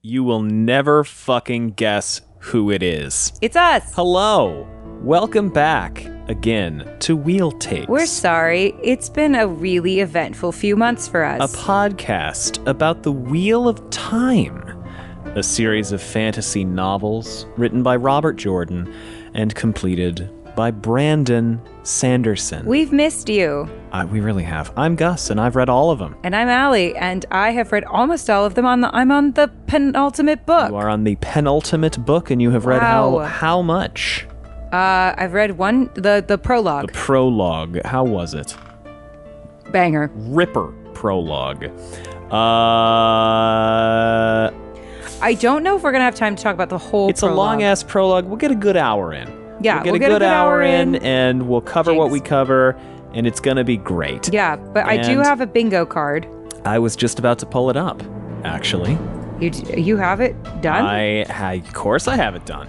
You will never fucking guess who it is. It's us. Hello. Welcome back again to Wheel Takes. We're sorry. It's been a really eventful few months for us. A podcast about the Wheel of Time. A series of fantasy novels written by Robert Jordan and completed by Brandon Sanderson. We've missed you. We really have. I'm Gus, and I've read all of them. And I'm Allie, and I have read almost all of them. I'm on the penultimate book. You are on the penultimate book, and you have read how much? I've read one, the prologue. The prologue. How was it? Banger. Ripper prologue. I don't know if we're going to have time to talk about the whole It's prologue. a long-ass prologue. We'll get a good hour in. Yeah, we'll get a good hour in, and we'll cover what we cover, and it's going to be great. Yeah, but I do have a bingo card. I was just about to pull it up, actually. You have it done? Of course I have it done.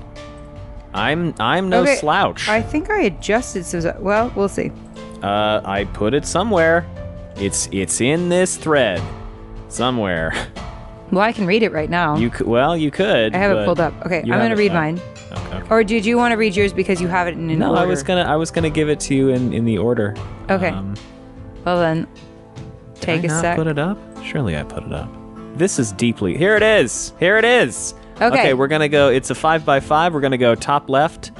I'm no slouch. I think I adjusted so well, we'll see. I put it somewhere. It's in this thread somewhere. Well, I can read it right now. You could. I have it pulled up. Okay, I'm going to read mine. Okay. Or did you want to read yours because you have it in order? No, I was gonna give it to you in the order. Okay. Well then, take a sec. Put it up? Surely I put it up. This is deeply. Here it is. Okay, we're gonna go. It's a 5x5. We're gonna go top left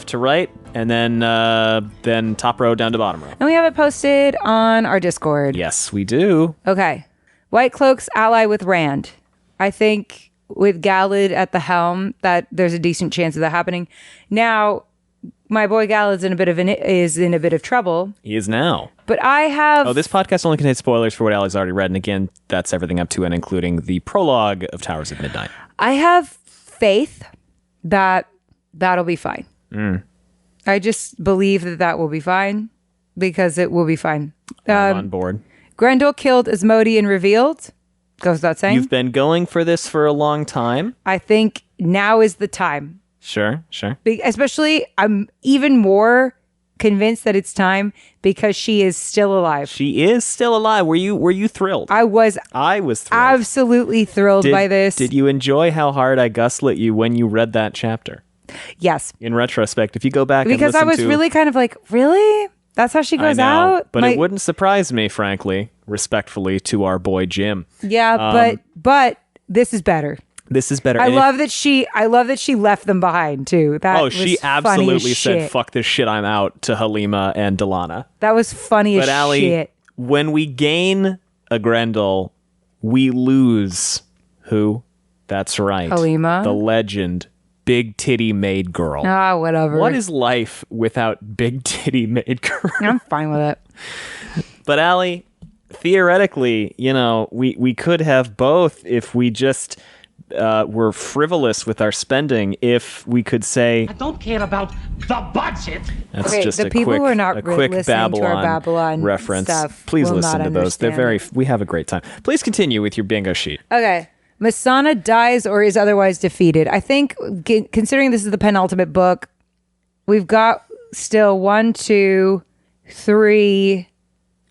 to right, and then top row down to bottom row. And we have it posted on our Discord. Yes, we do. Okay. White Cloaks ally with Rand. I think with Galad at the helm, that there's a decent chance of that happening. Now, my boy Galad's is in a bit of trouble. He is now. But I have... Oh, this podcast only contains spoilers for what Allie's already read, and again, that's everything up to and including the prologue of Towers of Midnight. I have faith that that'll be fine. I just believe that will be fine, because it will be fine. I'm on board. Grendel killed Asmodean revealed. Goes without saying. You've been going for this for a long time. I think now is the time. Sure. Especially, I'm even more convinced that it's time because she is still alive. She is still alive. Were you thrilled? I was thrilled. Absolutely thrilled by this. Did you enjoy how hard I gaslit you when you read that chapter? Yes. In retrospect, if you go back because I was really kind of like, really? That's how she goes out? But it wouldn't surprise me, frankly, respectfully to our boy Jim. Yeah, but this is better. This is better. I love that she left them behind too. She absolutely said, "Fuck this shit, I'm out" to Halima and Delana. That was funny as Allie, shit. When we gain a Grendel, we lose who? That's right. Halima. The legend. Big titty maid girl. Whatever. What is life without big titty maid girl? I'm fine with it. But Allie, theoretically, we could have both if we just were frivolous with our spending. If we could say, I don't care about the budget. That's just the a people quick, who are not a quick listening to our Babylon reference. Stuff Please will listen not to those. understand We have a great time. Please continue with your bingo sheet. Okay. Masana dies or is otherwise defeated. I think, considering this is the penultimate book, we've got still 1, 2, 3.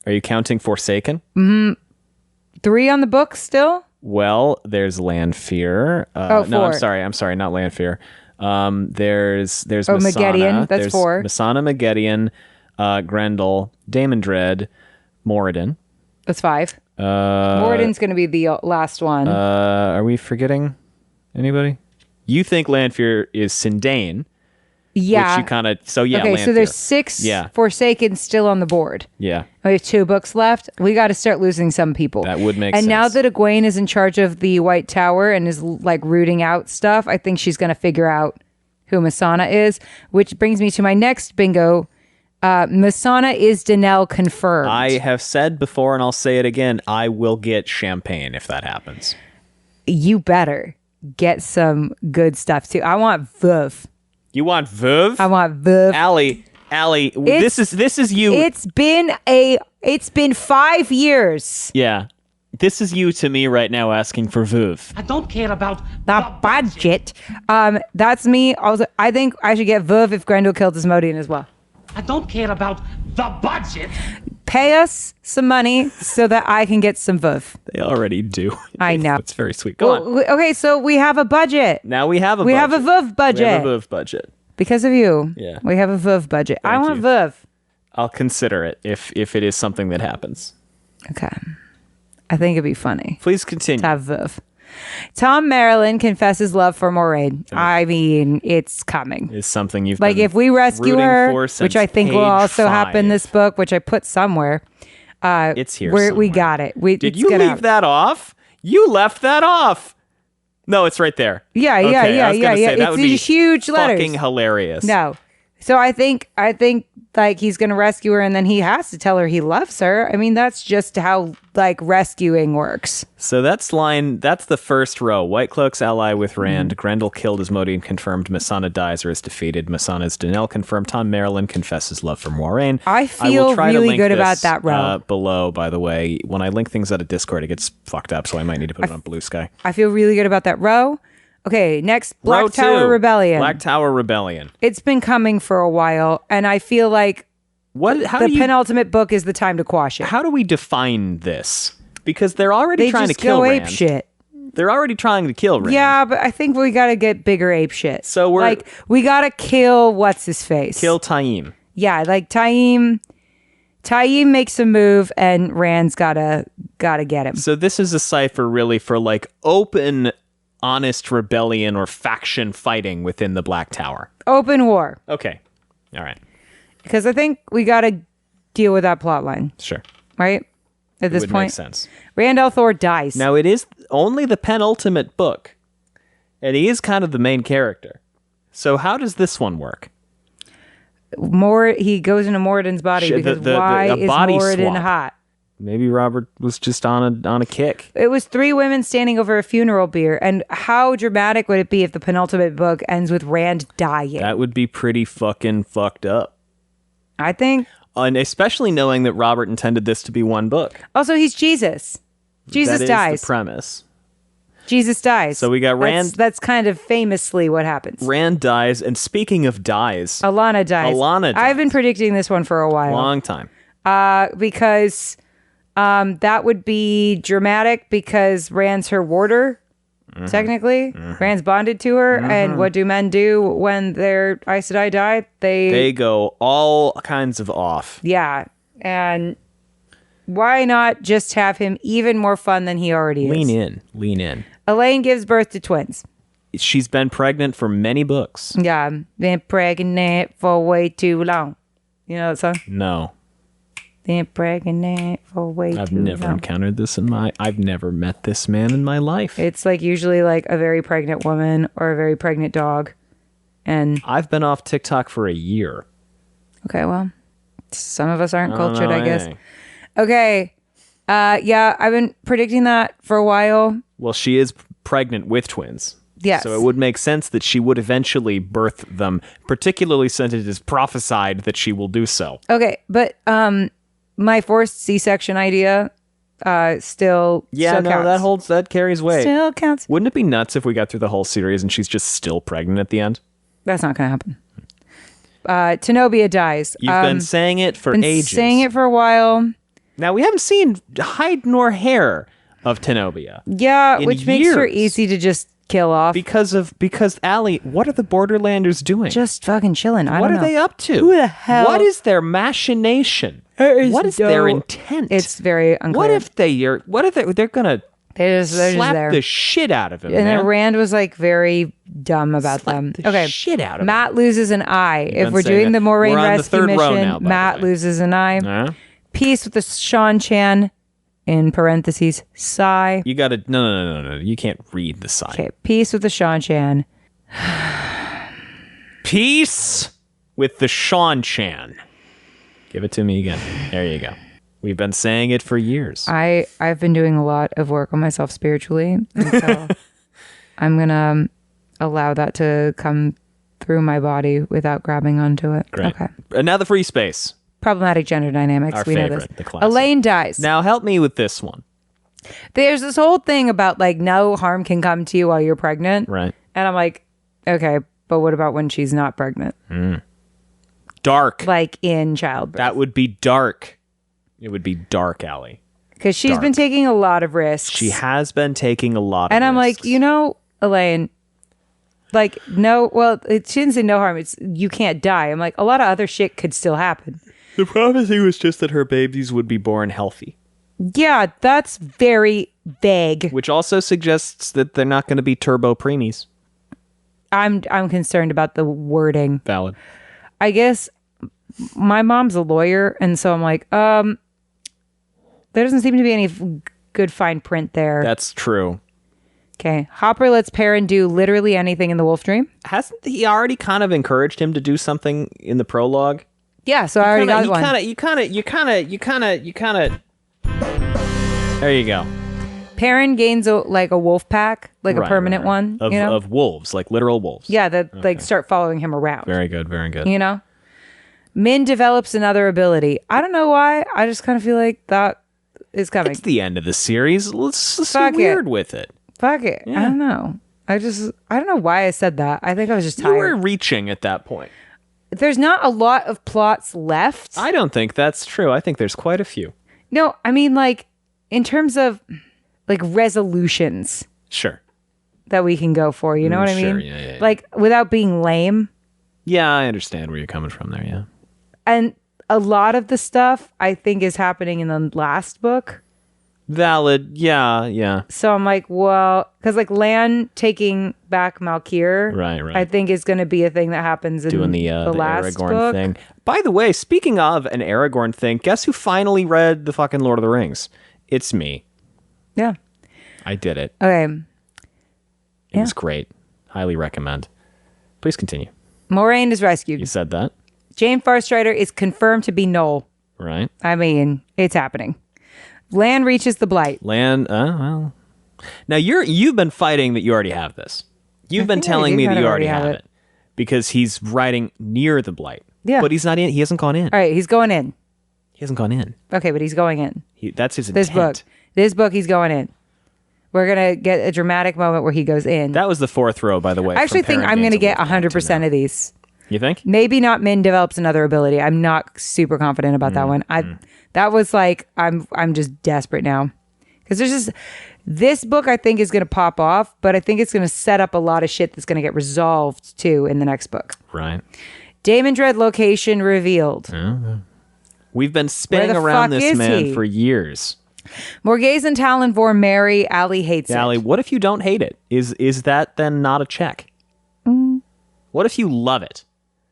Are you counting Forsaken? 3 on the book still? Well, there's Lanfear. 4. No, I'm sorry, not Lanfear. There's Masana. Maggedion. That's 4. Masana, Maggedion, Grendel, Daemon Dread, Moradin. That's 5. Moradin's going to be the last one. Are we forgetting anybody? You think Lanfear is Sindain. Yeah. Which you kind of... So, yeah, okay, Lanfear. so there's 6 Forsaken still on the board. Yeah. We have 2 books left. We got to start losing some people. That would make sense. And now that Egwene is in charge of the White Tower and is like rooting out stuff, I think she's going to figure out who Masana is, which brings me to my next bingo. Masana is Danelle confirmed. I have said before, and I'll say it again, I will get champagne if that happens. You better get some good stuff too. I want Veuve. You want Veuve? I want Veuve. Allie, this is you. It's been 5 years. Yeah. This is you to me right now asking for Veuve. I don't care about the budget. That's me. Also, I think I should get Veuve if Grendel killed Asmodean as well. I don't care about the budget. Pay us some money so that I can get some vuv. They already do. I know. It's very sweet. Go on. Okay, so we have a budget. Now we have a We budget. have a vuv budget. We have a vuv budget. Because of you. Yeah. We have a vuv budget. I Thank want you. vuv. I'll consider it if it is something that happens. Okay. I think it'd be funny Please continue. to have vuv. ToM Marilyn confesses love for Moraine. I mean, it's coming. Is something you've Like been if we rescue rooting her, for since which I think will page also happen 5. in this book, which I put somewhere. It's here. We somewhere. got it. Did you leave that off? You left that off. No, it's right there. Yeah. Okay, I was gonna say, that It's would be these huge letters. Fucking hilarious. No. So I think like he's gonna rescue her, and then he has to tell her he loves her. I mean, that's just how like rescuing works. So that's the first row. White Cloaks ally with Rand. Grendel killed Asmodean confirmed. Masana dies or is defeated. Masana's Danelle confirmed. ToM Marilyn confesses love for Moraine. I will feel try to really link good this, about that row. Below, by the way. When I link things out of Discord, it gets fucked up, so I might need to put it on Blue Sky. I feel really good about that row. Okay, next, Row Black Tower 2, Rebellion. Black Tower Rebellion. It's been coming for a while, and I feel like How the do you penultimate book is the time to quash it. How do we define this? Because they're already They trying just to kill go ape Rand. shit. They're already trying to kill Rand. Yeah, but I think we gotta get bigger ape shit. So we gotta kill what's his face. Kill Taim. Yeah, like Taim makes a move, and Rand's gotta get him. So this is a cipher really for like open, honest rebellion or faction fighting within the Black Tower. Open war, Okay. All right. because I think we gotta deal with that plot line, Sure. right? At It this would point, make sense. Rand al'Thor dies. Now it is only the penultimate book, and he is kind of the main character. So how does this one work? He goes into Moradin's body because a why is body Moradin swap. hot? Maybe Robert was just on a kick. It was 3 women standing over a funeral bier, and how dramatic would it be if the penultimate book ends with Rand dying? That would be pretty fucking fucked up. I think. And especially knowing that Robert intended this to be one book. Also, he's Jesus. Jesus That is dies. the premise. Jesus dies. So we got Rand. That's kind of famously what happens. Rand dies, and speaking of dies, Alana dies. Alana dies. I've been predicting this one for a while. long time. Because that would be dramatic because Rand's her warder, technically. Rand's bonded to her. And what do men do when their Aes Sedai die? They go all kinds of off. Yeah. And why not just have him even more fun than he already is? Lean in. Elaine gives birth to twins. She's been pregnant for many books. Yeah. Been pregnant for way too long. You know that song? No, Been pregnant for way I've too never long. encountered this I've never met this man in my life. It's like usually like a very pregnant woman or a very pregnant dog. And I've been off TikTok for a year. okay, well, some of us aren't I don't cultured, know I guess. anything. Okay. Yeah, I've been predicting that for a while. Well, she is pregnant with twins. Yes. So it would make sense that she would eventually birth them, particularly since it is prophesied that she will do so. Okay, but my forced C-section idea still counts. That carries weight. Still counts. Wouldn't it be nuts if we got through the whole series and she's just still pregnant at the end? That's not going to happen. Tenobia dies. You've been saying it for ages. Saying it for a while. Now, we haven't seen hide nor hair of Tenobia. Yeah, in which makes her years. easy to just kill off. Because Allie, what are the Borderlanders doing? Just fucking chilling. I what don't are know. they up to? Who the hell- What is their machination? What is their intent? It's very unclear. What if they're gonna they're just slap there. the shit out of him? And man. then Rand was like very dumb about Slap them. the Okay, shit out of Matt loses an eye. If been we're saying doing that. the Moraine We're on the rescue third row mission, now, by the Matt way. loses an eye. Huh? Peace with the Sean Chan, in parentheses, sigh. You gotta no. You can't read the sign. Okay, peace with the Sean Chan. Peace with the Sean Chan. Give it to me again. There you go. We've been saying it for years. I've been doing a lot of work on myself spiritually, and so I'm gonna allow that to come through my body without grabbing onto it. Great. Okay. Now the free space. Problematic gender dynamics. Our we know favorite, this. the classic. Elaine dies. Now help me with this one. There's this whole thing about like no harm can come to you while you're pregnant. Right. And I'm like, okay, but what about when she's not pregnant? Dark. Like in childbirth. That would be dark. It would be dark alley. Because she's been taking a lot of risks. She has been taking a lot of risks. And I'm like, Elaine, like, no, well, she didn't say no harm. It's you can't die. I'm like, a lot of other shit could still happen. The prophecy was just that her babies would be born healthy. Yeah, that's very vague. Which also suggests that they're not going to be turbo preemies. I'm concerned about the wording. Valid. I guess my mom's a lawyer, and so I'm like, there doesn't seem to be any good fine print there. That's true. Okay. Hopper lets Perrin do literally anything in the Wolf Dream. Hasn't he already kind of encouraged him to do something in the prologue? Yeah, so I already got one. You kind of. There you go. Perrin gains a wolf pack, like a permanent one. Of wolves, like literal wolves. Yeah, that like start following him around. Very good, very good. Min develops another ability. I don't know why. I just kind of feel like that is coming. It's the end of the series. Let's be weird with it. Fuck it. Yeah. I don't know. I don't know why I said that. I think I was just tired. You were reaching at that point. There's not a lot of plots left. I don't think that's true. I think there's quite a few. No, I mean, like, in terms of, like, resolutions. Sure. That we can go for, you know what I mean? Yeah. Like, without being lame. Yeah, I understand where you're coming from there, yeah. And a lot of the stuff, I think, is happening in the last book. Valid, yeah. So I'm like, well, because, like, Lan taking back Malkir, right. I think is going to be a thing that happens in doing the last Aragorn book. thing. By the way, speaking of an Aragorn thing, guess who finally read the fucking Lord of the Rings? It's me. Yeah. I did it. Okay. It was great. Highly recommend. Please continue. Moraine is rescued. You said that. Jane Farstrider is confirmed to be Knoll. Right. I mean, it's happening. Lan reaches the Blight. Well. Now you've been fighting that you already have this. You've been telling me that you already have it. Because he's riding near the Blight. Yeah. But he's not in. He hasn't gone in. All right, he's going in. He hasn't gone in. Okay, but he's going in. That's his intent. This book, he's going in. We're going to get a dramatic moment where he goes in. That was the fourth row, by the way. I actually think I'm going to get 100% of these. You think? Maybe not Min develops another ability. I'm not super confident about that one. That was like, I'm just desperate now. Because there's just, this book I think is going to pop off, but I think it's going to set up a lot of shit that's going to get resolved too in the next book. Right. Damon Dread location revealed. We've been spinning around this man for years. Morghese and Talonvor marry. Allie hates it. Allie, what if you don't hate it? Is that then not a check? What if you love it?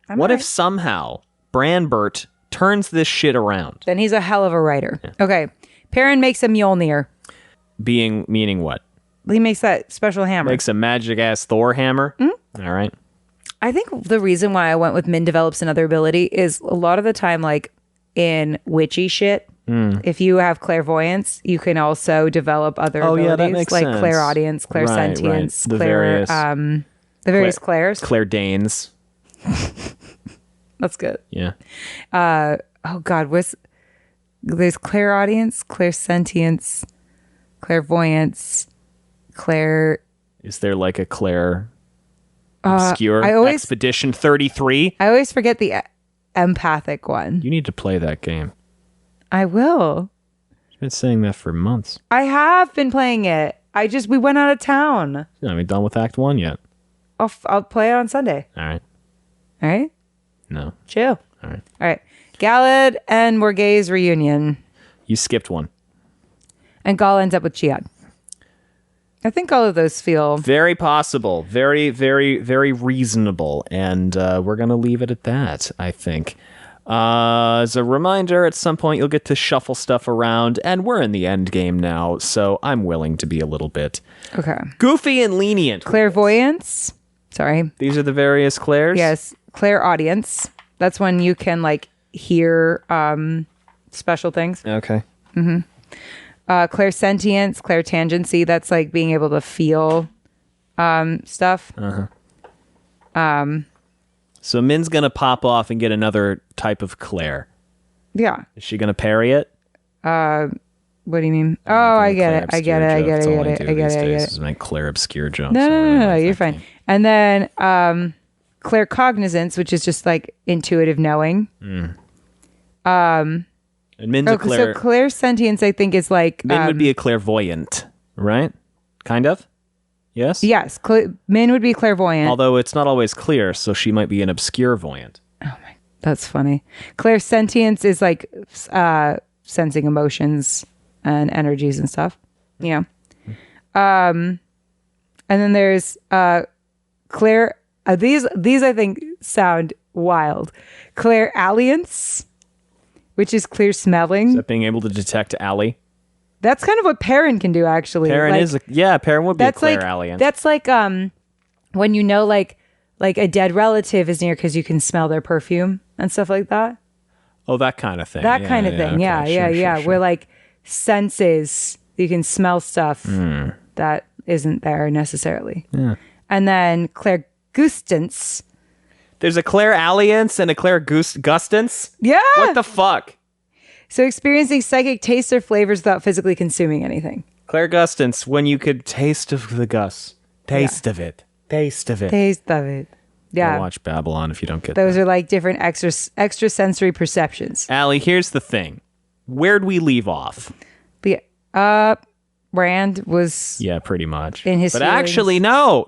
What if somehow Branbert turns this shit around? Then he's a hell of a writer. Yeah. Okay. Perrin makes a Mjolnir. Meaning what? He makes that special hammer. Makes a magic-ass Thor hammer? All right. I think the reason why I went with Min develops another ability is a lot of the time, like, in witchy shit, if you have clairvoyance, you can also develop other abilities. Yeah, that makes like sense. clairaudience, clairsentience, right. the various clairs. Clairdanes. That's good. Yeah. Oh God, there's clairaudience, clairsentience, clairvoyance, Is there like a Claire obscure Expedition 33? I always forget the empathic one. You need to play that game. I will. I've been saying that for months. I have been playing it. We went out of town. I haven't done with Act 1 yet. I'll play it on Sunday. All right. All right? No. Chill. All right. All right. Galad and Morghese reunion. You skipped one. And Gaul ends up with Chiad. I think all of those feel... very possible. Very, very, very reasonable. And we're going to leave it at that, I think. As a reminder, at some point you'll get to shuffle stuff around, and we're in the end game now, so I'm willing to be a little bit goofy and lenient. Clairvoyance. Sorry. These are the various clairs? Yes. Clairaudience. That's when you can, like, hear special things. Okay. Clairsentience, clairtangency. That's like being able to feel stuff. So Min's going to pop off and get another type of clair. Yeah. Is she going to parry it? What do you mean? Oh, I get it. I get it. This is my clair obscure joke. No, you're fine. And then claircognizance, which is just like intuitive knowing. And And Min's a So clairsentience, I think, is like... Min would be a clairvoyant, right? Kind of? Yes? Yes. Min would be clairvoyant. Although it's not always clear, so she might be an obscure voyant. Oh my... That's funny. Clairsentience is like sensing emotions and energies and stuff. Yeah. And then there's clair... these I think sound wild. Clairalliance, which is clear smelling. Is that being able to detect alley? That's kind of what Perrin can do, actually. Perrin Perrin would be a clairalliant. That's like when you know like a dead relative is near because you can smell their perfume and stuff like that. Oh, that kind of thing. That kind of thing. Okay, Sure. Where like senses, you can smell stuff that isn't there necessarily. Yeah. And then clairgustance. There's a clairalliance and a clairgustance? Yeah. What the fuck? So experiencing psychic tastes or flavors without physically consuming anything. Clairgustance, when you could taste of the gus. Taste of it. Taste of it. Yeah. Go watch Babylon if you don't get Those are like different extrasensory perceptions. Allie, here's the thing. Where'd we leave off? But Rand was... Yeah, pretty much. In his But feelings. actually, no.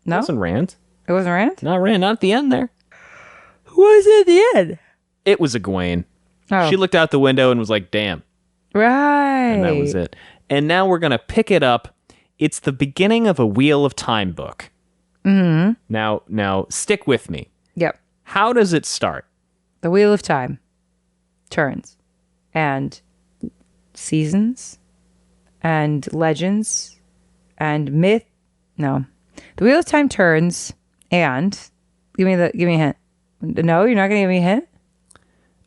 It wasn't Rand. It wasn't Rand? Not Rand, not at the end there. Who was it at the end? It was Egwene. Oh. She looked out the window and was like, damn. Right. And that was it. And now we're going to pick it up. It's the beginning of a Wheel of Time book. Mm-hmm. Now, stick with me. Yep. How does it start? The Wheel of Time turns. And seasons. And legends. And myth. No. The Wheel of Time turns. And... Give me a hint. No, you're not going to give me a hint?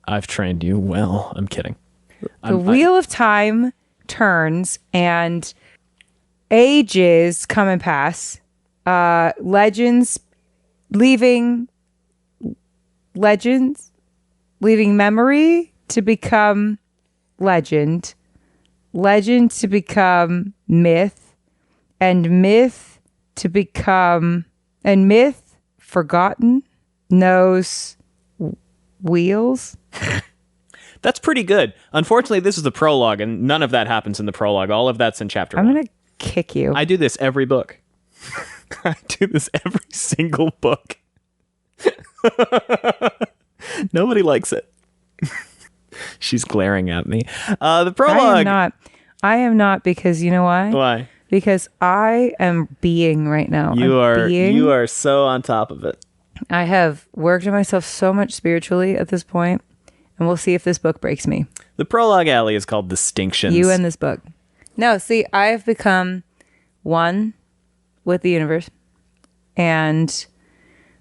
I've trained you well. I'm kidding. The Wheel of Time turns and ages come and pass. Legends leaving memory to become legend. Legend to become myth. And myth to become... And myth, forgotten, knows wheels. That's pretty good. Unfortunately, this is the prologue, and none of that happens in the prologue. All of that's in chapter 1. I'm going to kick you. I do this every book. I do this every single book. Nobody likes it. She's glaring at me. The prologue. I am not because you know why? Why? Because I am being right now. You are so on top of it. I have worked on myself so much spiritually at this point, and we'll see if this book breaks me. The prologue, Allie, is called Distinctions. You and this book. No, see, I have become one with the universe, and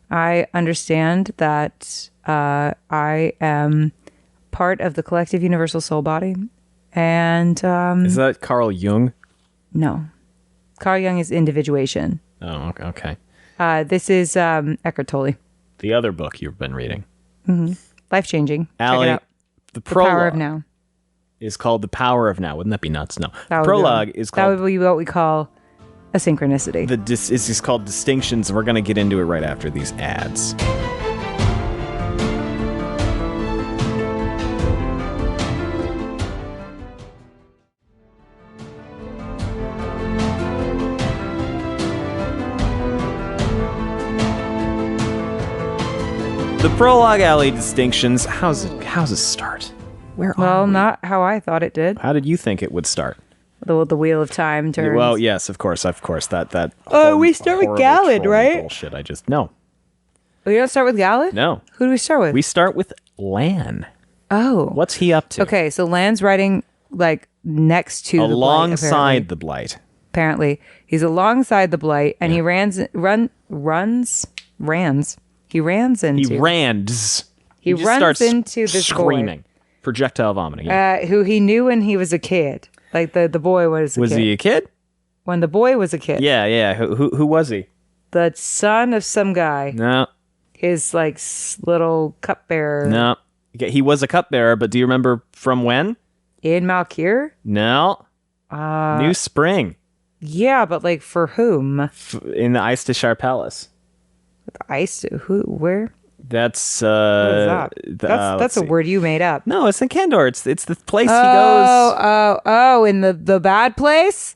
I understand that I am part of the collective universal soul body. And is that Carl Jung? No. Carl Jung is individuation. Oh, okay. This is Eckhart Tolle. The other book you've been reading. Mm-hmm. Life-changing. Allie, check it out. The prologue Power of Now is called The Power of Now. Wouldn't that be nuts? No. The prologue is called... That would be what we call a synchronicity. It's called Distinctions, and we're going to get into it right after these ads. The prologue, Alley, Distinctions. How's it start? Where are we? Not how I thought it did. How did you think it would start? The Wheel of Time turns. Well, yes, of course. That. Oh, we start with Galen, right? Bullshit. No. We don't start with Galen? No. Who do we start with? We start with Lan. Oh. What's he up to? Okay, so Lan's riding like next to alongside the Blight. Apparently, he's alongside the Blight, and he rands into. He runs into this screaming, boy. Projectile vomiting. Who he knew when he was a kid. Like the boy was a kid. Was he a kid? When the boy was a kid. Yeah. Who was he? The son of some guy. No. His like little cupbearer. No. He was a cupbearer, but do you remember from when? In Malkir? No. New Spring. Yeah, but like for whom? In the Istishar Palace. Who? Where? That's What is that? That's a word you made up. No, it's in Candor. It's the place he goes. Oh, in the bad place?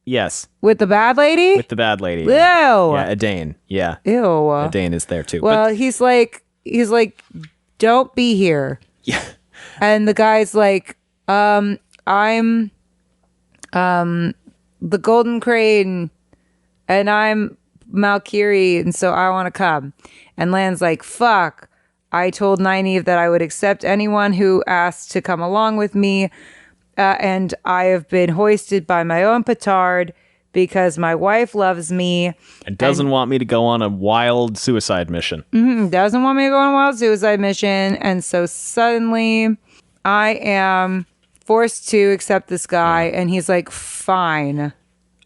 Yes. With the bad lady? With the bad lady. Ew. Yeah, Edane. Yeah. Ew. Edane is there too. Well, he's like, don't be here. Yeah. And the guy's like, I'm the Golden Crane, and I'm Malkiri, and so I want to come. And Lan's like, fuck. I told Nynaeve that I would accept anyone who asked to come along with me. And I have been hoisted by my own petard because my wife loves me. And doesn't want me to go on a wild suicide mission. Doesn't want me to go on a wild suicide mission. And so suddenly I am forced to accept this guy. And he's like, fine,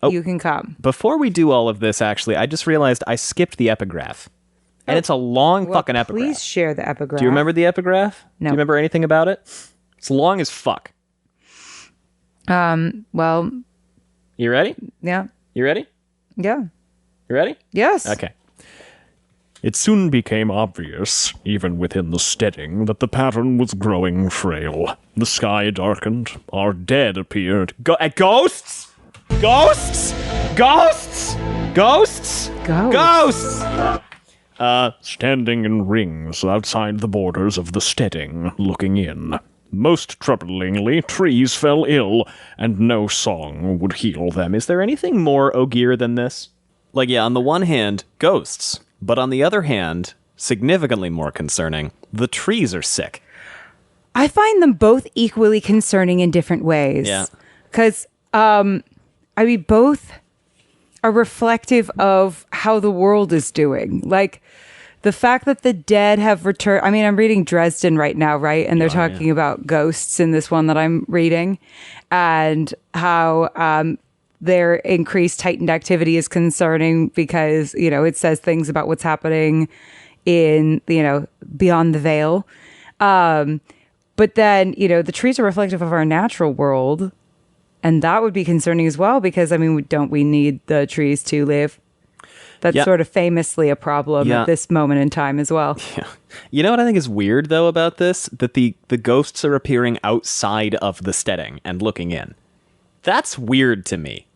you can come. Before we do all of this, actually, I just realized I skipped the epigraph. And it's a long fucking epigraph. Please share the epigraph. Do you remember the epigraph? No. Do you remember anything about it? It's long as fuck. Well, you ready? yeah. You ready? Yeah. You ready? Yes. Okay. It soon became obvious, even within the steading, that the pattern was growing frail. The sky darkened. Our dead appeared. Ghosts? Ghosts? Ghosts? Ghosts? Ghosts. Standing in rings outside the borders of the steading, looking in. Most troublingly, trees fell ill, and no song would heal them. Is there anything more Ogier than this? Like, yeah, on the one hand, ghosts. But on the other hand, significantly more concerning, the trees are sick. I find them both equally concerning in different ways. Yeah. Because, both are reflective of how the world is doing. Like, the fact that the dead have returned. I mean, I'm reading Dresden right now, right? And they're talking about ghosts in this one that I'm reading, and how their increased heightened activity is concerning because, it says things about what's happening in, beyond the veil. But then, the trees are reflective of our natural world. And that would be concerning as well because, don't we need the trees to live? That's sort of famously a problem at this moment in time as well. Yeah. You know what I think is weird, though, about this? That the ghosts are appearing outside of the steading and looking in. That's weird to me.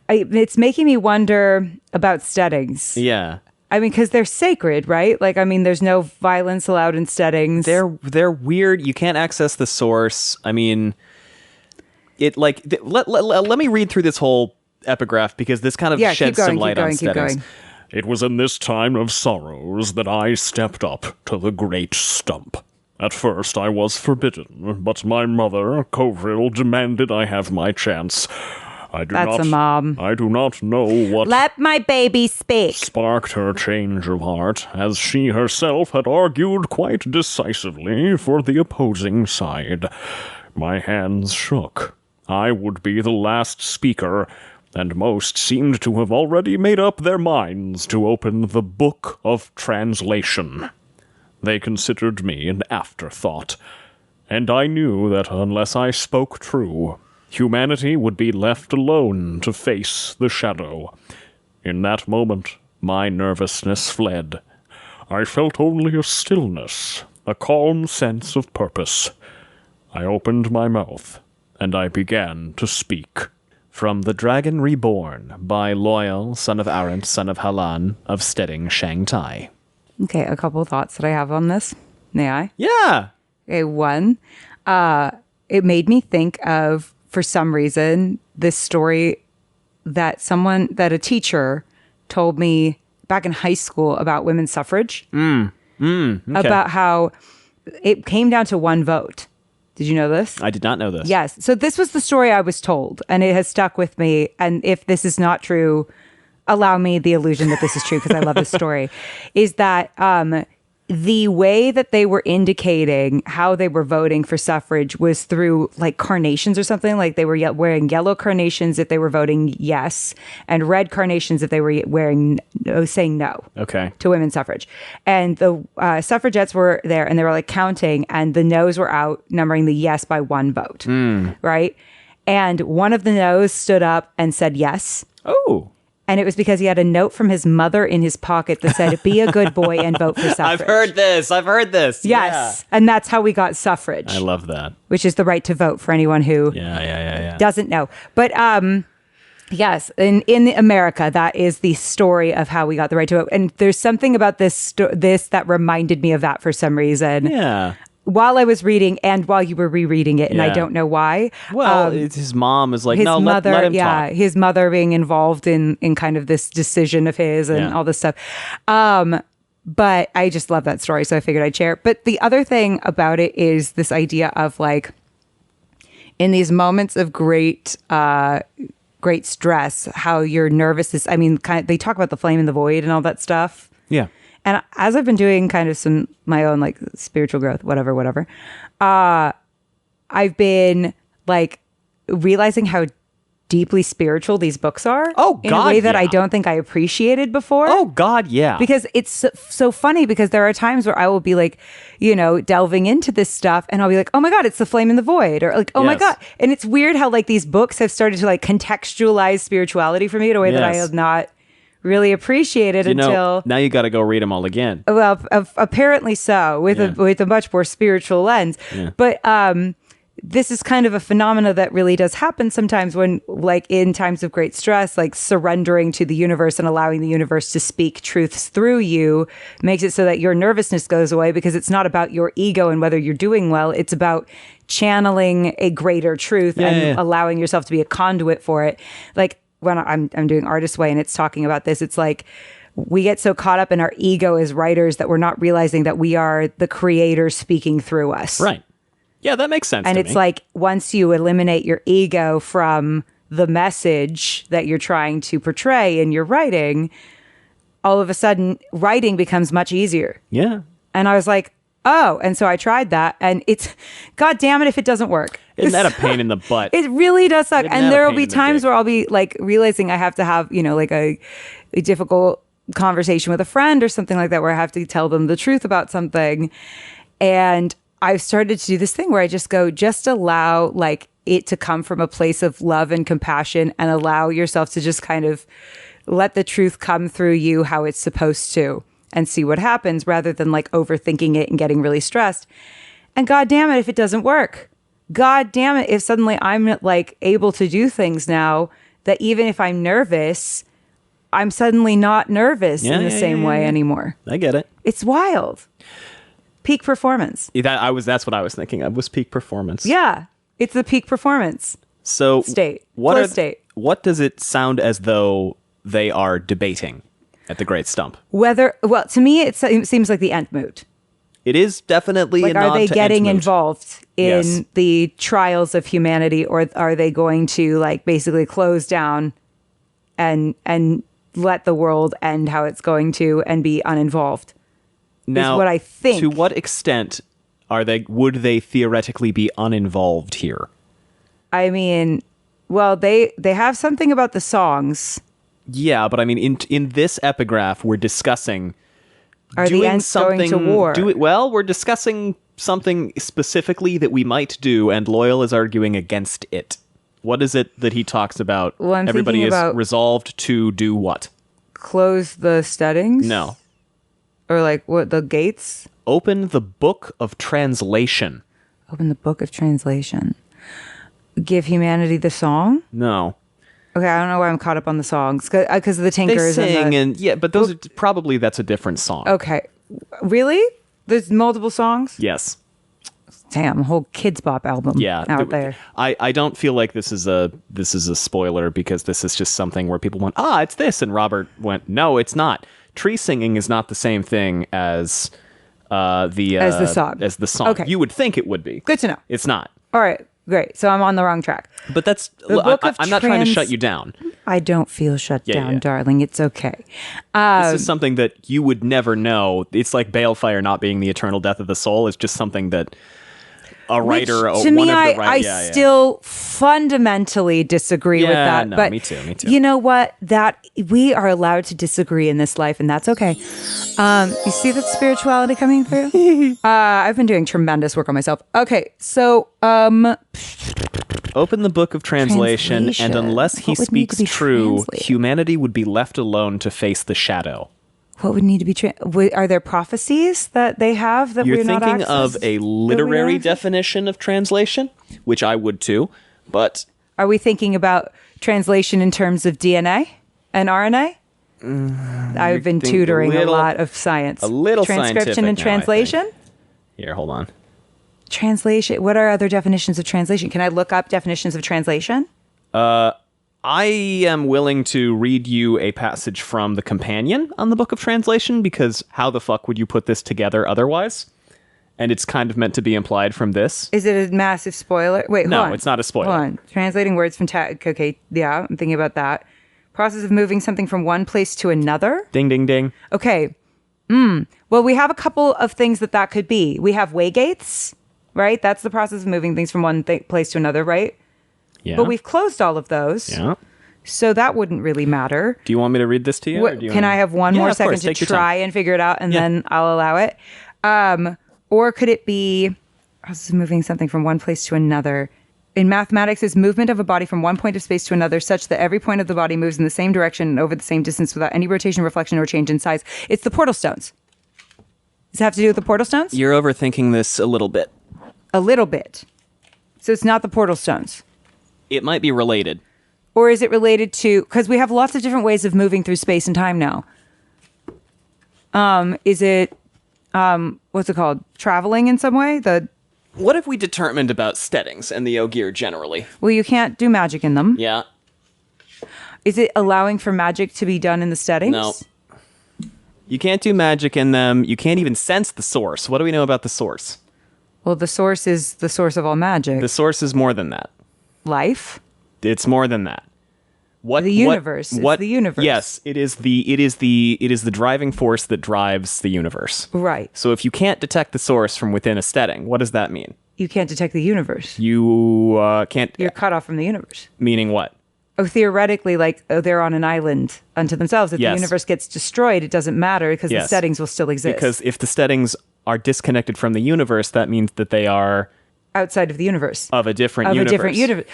It's making me wonder about steadings. Yeah. Because they're sacred, right? Like, there's no violence allowed in steadings. They're weird. You can't access the source. Let me read through this whole epigraph because this kind of sheds some light on steadings. It was in this time of sorrows that I stepped up to the great stump. At first I was forbidden, but my mother, Kovril, demanded I have my chance. That's a mom. I do not know what... Let my baby speak. ...sparked her change of heart, as she herself had argued quite decisively for the opposing side. My hands shook. I would be the last speaker, and most seemed to have already made up their minds to open the Book of Translation. They considered me an afterthought, and I knew that unless I spoke true, humanity would be left alone to face the shadow. In that moment, my nervousness fled. I felt only a stillness, a calm sense of purpose. I opened my mouth, and I began to speak. From The Dragon Reborn by Loyal, son of Arendt, son of Halan, of Steading, Shangtai. Okay, a couple of thoughts that I have on this. May I? Yeah. Okay, one, it made me think of, for some reason, this story that a teacher told me back in high school about women's suffrage. Okay. About how it came down to one vote. Did you know this? I did not know this. Yes. So this was the story I was told, and it has stuck with me. And if this is not true, allow me the illusion that this is true because I love this story, is that the way that they were indicating how they were voting for suffrage was through like carnations or something. Like they were wearing yellow carnations if they were voting yes, and red carnations if they were saying no. Okay. To women's suffrage. And the suffragettes were there and they were like counting, and the no's were outnumbering the yes by one vote. Right? And one of the no's stood up and said yes. Oh. And it was because he had a note from his mother in his pocket that said, "Be a good boy and vote for suffrage." I've heard this. Yes. Yeah. And that's how we got suffrage. I love that. Which is the right to vote for anyone who doesn't know. But yes, in America, that is the story of how we got the right to vote. And there's something about this that reminded me of that for some reason. Yeah. While I was reading and while you were rereading it, and I don't know why. Well, his mom is like, no, let him talk. His mother being involved in kind of this decision of his and all this stuff. But I just love that story, so I figured I'd share it. But the other thing about it is this idea of like, in these moments of great stress, how your nervous is. I mean, they talk about the flame in the void and all that stuff. Yeah. And as I've been doing kind of my own like spiritual growth, whatever, I've been like realizing how deeply spiritual these books are. Oh, God, in a way that I don't think I appreciated before. Oh, God, yeah. Because it's so funny because there are times where I will be like, delving into this stuff and I'll be like, oh my God, it's the flame in the void, or like, oh my God. And it's weird how like these books have started to like contextualize spirituality for me in a way that I have not really appreciated until now. You got to go read them all again. Well, apparently so, with a much more spiritual lens. Yeah. But this is kind of a phenomena that really does happen sometimes when, like, in times of great stress, like surrendering to the universe and allowing the universe to speak truths through you makes it so that your nervousness goes away, because it's not about your ego and whether you're doing well. It's about channeling a greater truth and allowing yourself to be a conduit for it. Like, when I'm doing Artist Way and it's talking about this, it's like we get so caught up in our ego as writers that we're not realizing that we are the creator speaking through us. Right. Yeah, that makes sense. And to it's me. like once you eliminate your ego from the message that you're trying to portray in your writing, all of a sudden writing becomes much easier. Yeah. And I was like, oh, and so I tried that, and it's, God damn it if it doesn't work. Isn't that a pain in the butt? It really does suck. Isn't And there will be the times where I'll be like realizing I have to have, like a difficult conversation with a friend or something like that, where I have to tell them the truth about something. And I've started to do this thing where I just go, just allow like it to come from a place of love and compassion, and allow yourself to just kind of let the truth come through you how it's supposed to, and see what happens, rather than like overthinking it and getting really stressed. And God damn it if it doesn't work. God damn it if suddenly I'm like able to do things now that even if I'm nervous, I'm suddenly not nervous in the same way anymore. I get it. It's wild. Peak performance. That's what I was thinking of, was peak performance. Yeah. It's the peak performance. So state. What does it sound as though they are debating at the Great Stump? Well, to me, it seems like the end moot. It is definitely like, are they getting involved in the trials of humanity, or are they going to like basically close down and let the world end how it's going to and be uninvolved? Now, is what I think. To what extent would they theoretically be uninvolved here? I mean, well, they have something about the songs. Yeah, but I mean, in this epigraph, we're discussing the Ents going to war? We're discussing something specifically that we might do, and Loyal is arguing against it. What is it that he talks about? Well, everybody is resolved to do what? Close the steadings? No. Or like what, the gates? Open the book of translation. Open the book of translation. Give humanity the song? No. Okay, I don't know why I'm caught up on the songs, because of the Tinkers. They sing but those are, that's a different song. Okay, really? There's multiple songs? Yes. Damn, a whole Kids Bop album out there. I don't feel like this is a spoiler, because this is just something where people went, it's this, and Robert went, no, it's not. Tree singing is not the same thing as the song. As the song. Okay. You would think it would be. Good to know. It's not. All right, great. So I'm on the wrong track. But I'm not trying to shut you down. I don't feel shut down, darling. It's okay. This is something that you would never know. It's like Balefire not being the eternal death of the soul. It's just something that a writer, to me, I still fundamentally disagree with that. No, but me too. You know what? That we are allowed to disagree in this life, and that's okay. You see that spirituality coming through? I've been doing tremendous work on myself. Okay, so Open the book of translation, and unless he speaks true, humanity would be left alone to face the shadow. What would need to be are there prophecies that they have that You're we're not thinking of a literary definition definition of translation, which I would too, but... Are we thinking about translation in terms of DNA and RNA? I've been tutoring a lot of science. A little transcription and translation? Here, hold on. Translation. What are other definitions of translation? Can I look up definitions of translation? I am willing to read you a passage from the companion on the Book of Translation, because how the fuck would you put this together otherwise? And it's kind of meant to be implied from this. Is it a massive spoiler? Wait, hold on. No, it's not a spoiler. Hold on. Translating words from okay, yeah, I'm thinking about that. Process of moving something from one place to another? Ding, ding, ding. Okay. Well, we have a couple of things that could be. We have waygates, right? That's the process of moving things from one place to another, right? Yeah. But we've closed all of those. Yeah. So that wouldn't really matter. Do you want me to read this to you? Can I have one more second to try and figure it out, and then I'll allow it? Or could it be process of moving something from one place to another? In mathematics, is movement of a body from one point of space to another such that every point of the body moves in the same direction and over the same distance without any rotation, reflection, or change in size. It's the portal stones. Does it have to do with the portal stones? You're overthinking this a little bit. A little bit. So it's not the portal stones. It might be related. Or is it related to... Because we have lots of different ways of moving through space and time now. Is it... what's it called? Traveling in some way? What have we determined about steadings and the Ogier generally? Well, you can't do magic in them. Yeah. Is it allowing for magic to be done in the steadings? No. You can't do magic in them. You can't even sense the source. What do we know about the source? Well, the source is the source of all magic. The source is more than that. Life? It's more than that. The universe. It's the universe. Yes, it is the driving force that drives the universe. Right. So if you can't detect the source from within a steading, what does that mean? You can't detect the universe. You can't... You're cut off from the universe. Meaning what? Oh, theoretically, they're on an island unto themselves. If the universe gets destroyed, it doesn't matter because the steadings will still exist. Because if the steadings are disconnected from the universe, that means that they are... outside of the universe. Of a different universe.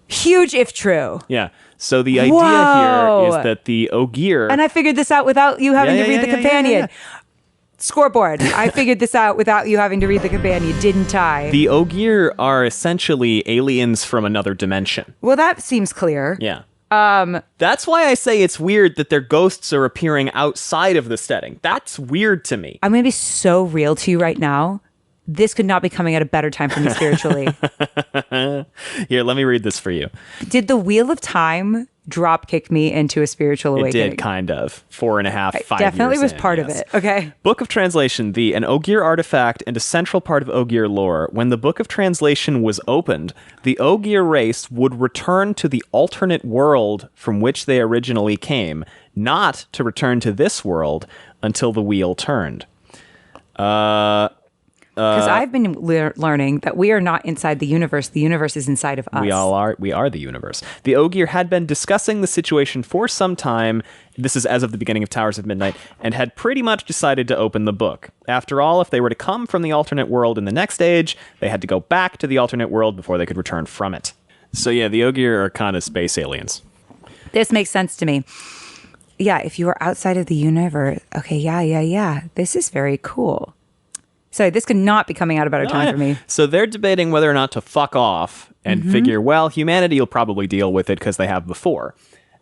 Huge if true. Yeah. So the idea here is that the Ogier... And I figured this out without you having to read the companion. Scoreboard. I figured this out without you having to read the companion, didn't I? The Ogier are essentially aliens from another dimension. Well, that seems clear. Yeah. That's why I say it's weird that their ghosts are appearing outside of the steading. That's weird to me. I'm going to be so real to you right now. This could not be coming at a better time for me spiritually. Here, let me read this for you. Did the Wheel of Time drop kick me into a spiritual awakening? It did, kind of. 4.5, 5 years definitely was part of it. Okay. Book of Translation, an Ogier artifact and a central part of Ogier lore. When the Book of Translation was opened, the Ogier race would return to the alternate world from which they originally came, not to return to this world until the wheel turned. Because I've been learning that we are not inside the universe. The universe is inside of us. We all are. We are the universe. The Ogier had been discussing the situation for some time. This is as of the beginning of Towers of Midnight, and had pretty much decided to open the book. After all, if they were to come from the alternate world in the next age, they had to go back to the alternate world before they could return from it. So yeah, the Ogier are kind of space aliens. This makes sense to me. Yeah, if you are outside of the universe, okay, yeah. This is very cool. So this could not be coming out a better time for me. So they're debating whether or not to fuck off and figure, well, humanity will probably deal with it because they have before.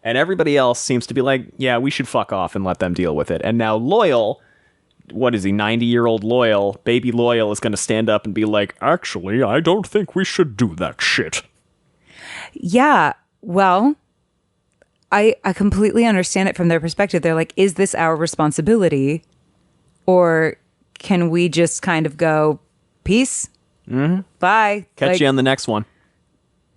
And everybody else seems to be like, yeah, we should fuck off and let them deal with it. And now Loyal, what is he, 90-year-old Loyal, baby Loyal is going to stand up and be like, actually, I don't think we should do that shit. Yeah, well, I completely understand it from their perspective. They're like, is this our responsibility? Or... can we just kind of go, peace? Mm-hmm. Bye. Catch you on the next one.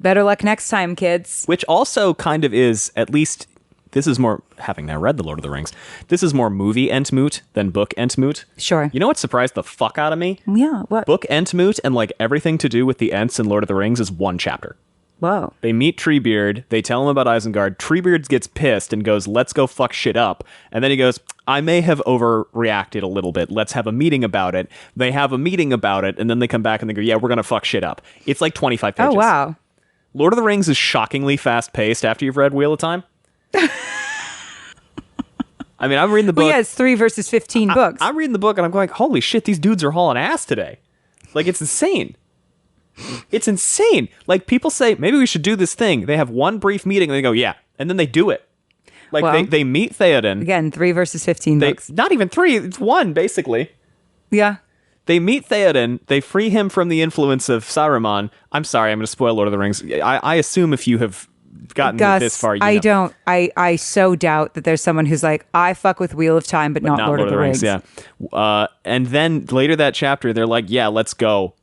Better luck next time, kids. Which also kind of is, at least, this is more, having now read The Lord of the Rings, this is more movie Entmoot than book Entmoot. Sure. You know what surprised the fuck out of me? Yeah, what? Book Entmoot and like everything to do with the Ents in Lord of the Rings is one chapter. Whoa. They meet Treebeard. They tell him about Isengard. Treebeard gets pissed and goes, let's go fuck shit up. And then he goes, I may have overreacted a little bit. Let's have a meeting about it. They have a meeting about it, and then they come back and they go, yeah, we're going to fuck shit up. It's like 25 pages. Oh, wow. Lord of the Rings is shockingly fast-paced after you've read Wheel of Time. I mean, I'm reading the book. Well, yeah, it's 3 versus 15 books. I'm reading the book, and I'm going, holy shit, these dudes are hauling ass today. Like, it's insane. It's insane. Like, people say, maybe we should do this thing. They have one brief meeting, and they go, yeah. And then they do it. Like, well, they meet Theoden. Again, 3 versus 15 books. Not even 3. It's 1, basically. Yeah. They meet Theoden. They free him from the influence of Saruman. I'm sorry, I'm going to spoil Lord of the Rings. I assume if you have gotten this far, you know. don't. I so doubt that there's someone who's like, I fuck with Wheel of Time, but not Lord of the Rings. Yeah. And then later that chapter, they're like, yeah, let's go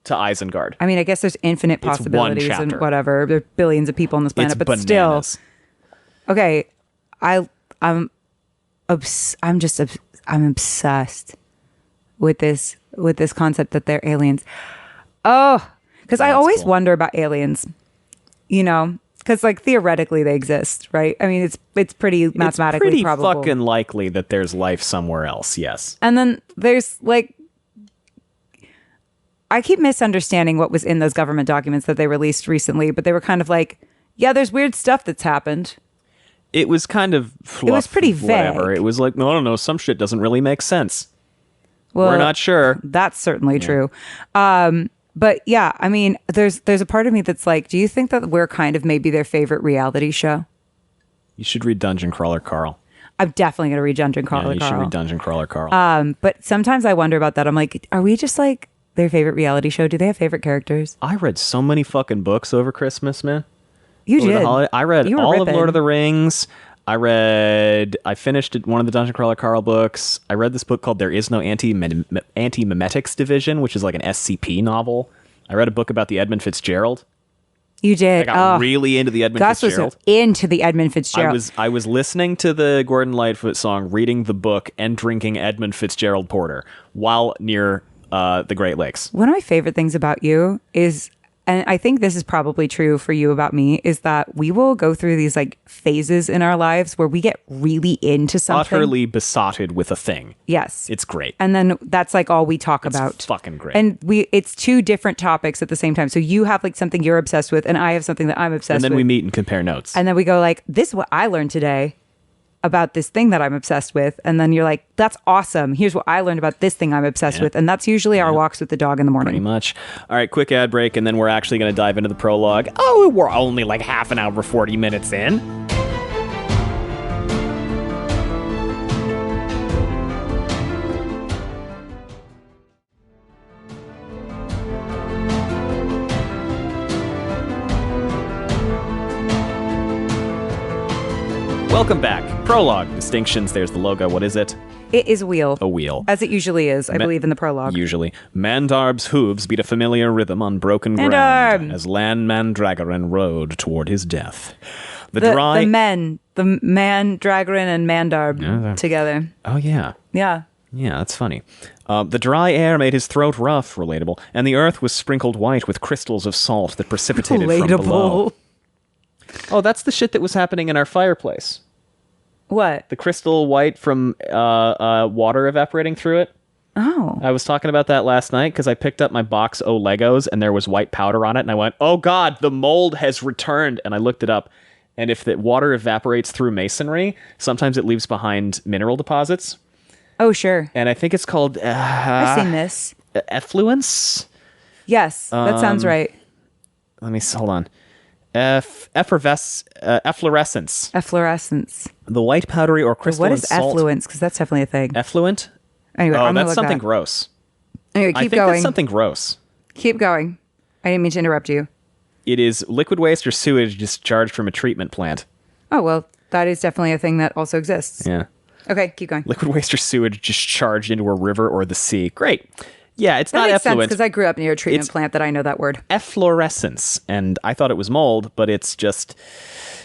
to Isengard. I mean, I guess there's infinite possibilities and whatever. There are billions of people on this planet, but bananas. Still. Okay, I'm obsessed with this concept that they're aliens. Oh, because I always wonder about aliens. You know, because like theoretically they exist, right? I mean, it's pretty mathematically probable. It's pretty fucking likely that there's life somewhere else. Yes. And then there's like, I keep misunderstanding what was in those government documents that they released recently, but they were kind of like, yeah, there's weird stuff that's happened. It was kind of fluff, it was pretty vague. Whatever. It was like, no, I don't know, some shit doesn't really make sense. Well, we're not sure. That's certainly true. But yeah, I mean, there's a part of me that's like, do you think that we're kind of maybe their favorite reality show? You should read Dungeon Crawler Carl. I'm definitely going to read Dungeon Crawler Carl. You should read Dungeon Crawler Carl. But sometimes I wonder about that. I'm like, are we just like their favorite reality show? Do they have favorite characters? I read so many fucking books over Christmas, man. You did. I read all of Lord of the Rings. I finished one of the Dungeon Crawler Carl books. I read this book called There Is No Anti-Memetics Division, which is like an SCP novel. I read a book about the Edmund Fitzgerald. You did. I got really into the Edmund Fitzgerald. Was into the Edmund Fitzgerald. I was listening to the Gordon Lightfoot song, reading the book, and drinking Edmund Fitzgerald porter while near the Great Lakes. One of my favorite things about you is, and I think this is probably true for you about me, is that we will go through these like phases in our lives where we get really into something. Utterly besotted with a thing. Yes. It's great. And then that's like all we talk about. It's fucking great. And it's two different topics at the same time. So you have like something you're obsessed with and I have something that I'm obsessed with. And then we meet and compare notes. And then we go like, this is what I learned today about this thing that I'm obsessed with. And then you're like, that's awesome. Here's what I learned about this thing I'm obsessed with. And that's usually our walks with the dog in the morning. Pretty much. All right, quick ad break, and then we're actually going to dive into the prologue. Oh, we're only like half an hour, 40 minutes in. Welcome back. Prologue. Distinctions. There's the logo. What is it? It is a wheel. A wheel. As it usually is, I believe, in the prologue. Usually. Mandarb's hooves beat a familiar rhythm on broken ground as Lan Mandragoran rode toward his death. The man, Mandragoran and Mandarb together. Oh, yeah. Yeah. Yeah, that's funny. The dry air made his throat rough, relatable, and the earth was sprinkled white with crystals of salt that precipitated from below. Oh, that's the shit that was happening in our fireplace. What? The crystal white from water evaporating through it. Oh. I was talking about that last night because I picked up my box O Legos and there was white powder on it. And I went, oh God, the mold has returned. And I looked it up. And if the water evaporates through masonry, sometimes it leaves behind mineral deposits. Oh, sure. And I think it's called... I've seen this. Effluence? Yes, that sounds right. Let me... Hold on. Efflorescence. Efflorescence. The white powdery or crystalline What is salt. effluence? Because that's definitely a thing. Effluent? Anyway, I'm that's something gross. Anyway, keep I think going. that's something gross. Keep going. I didn't mean to interrupt you. It is liquid waste or sewage discharged from a treatment plant. Oh, well, that is definitely a thing that also exists. Yeah. Okay, keep going. Liquid waste or sewage discharged into a river or the sea. Great. Yeah, it's not effluent. That makes sense because I grew up near a treatment plant that I know that word. Efflorescence. And I thought it was mold, but it's just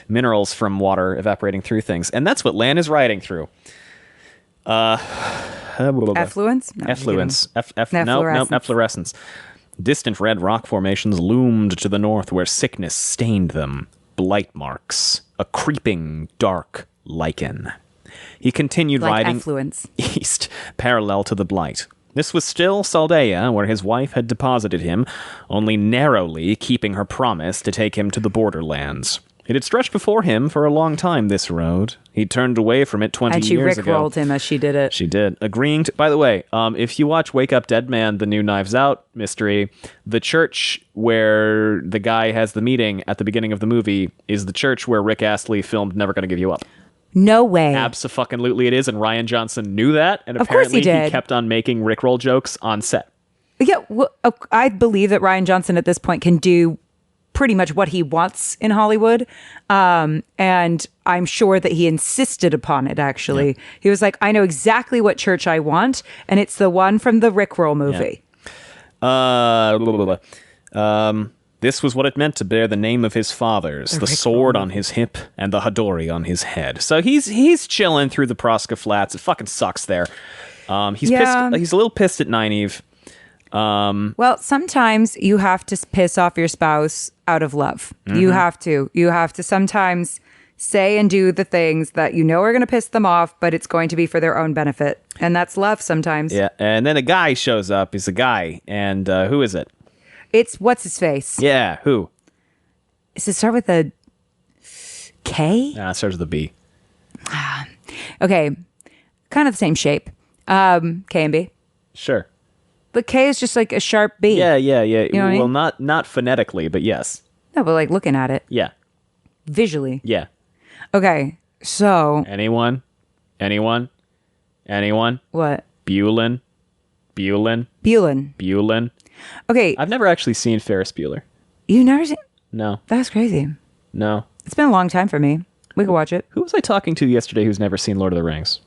minerals from water evaporating through things. And that's what Lan is riding through. Effluence? No, Effluence. Efflorescence. Efflorescence. Distant red rock formations loomed to the north where sickness stained them. Blight marks. A creeping, dark lichen. He continued Like riding affluence. east, parallel to the blight. This was still Saldea, where his wife had deposited him, only narrowly keeping her promise to take him to the borderlands. It had stretched before him for a long time, this road. He turned away from it 20 years ago. And she rickrolled him as she did it. She did. Agreeing to... By the way, if you watch Wake Up Dead Man, the new Knives Out mystery, the church where the guy has the meeting at the beginning of the movie is the church where Rick Astley filmed Never Gonna Give You Up. No way. Abso-fucking-lutely it is, and Rian Johnson knew that, and Of course he apparently did. kept on making Rickroll jokes on set. Yeah, well, I believe that Rian Johnson at this point can do pretty much what he wants in Hollywood. And I'm sure that he insisted upon it, actually. Yeah. He was like, I know exactly what church I want, and it's the one from the Rickroll movie. Yeah. This was what it meant to bear the name of his fathers, the sword on his hip and the Hadori on his head. So he's chilling through the Prosca Flats. It fucking sucks there. He's pissed. He's a little pissed at Nynaeve. Well, sometimes you have to piss off your spouse out of love. Mm-hmm. You have to sometimes say and do the things that you know are going to piss them off, but it's going to be for their own benefit. And that's love sometimes. Yeah. And then a guy shows up. He's a guy. And who is it? It's what's his face? Yeah. Who? Does it start with a K? Nah, it starts with a B. Okay. Kind of the same shape. K and B. Sure. But K is just like a sharp B. Yeah. You know what I mean? Not phonetically, but yes. No, but like looking at it. Yeah. Visually. Yeah. Okay, so... Anyone? What? Bulin. Okay. I've never actually seen Ferris Bueller. You never seen... No. That's crazy. No. It's been a long time for me. We could watch it. Who was I talking to yesterday who's never seen Lord of the Rings?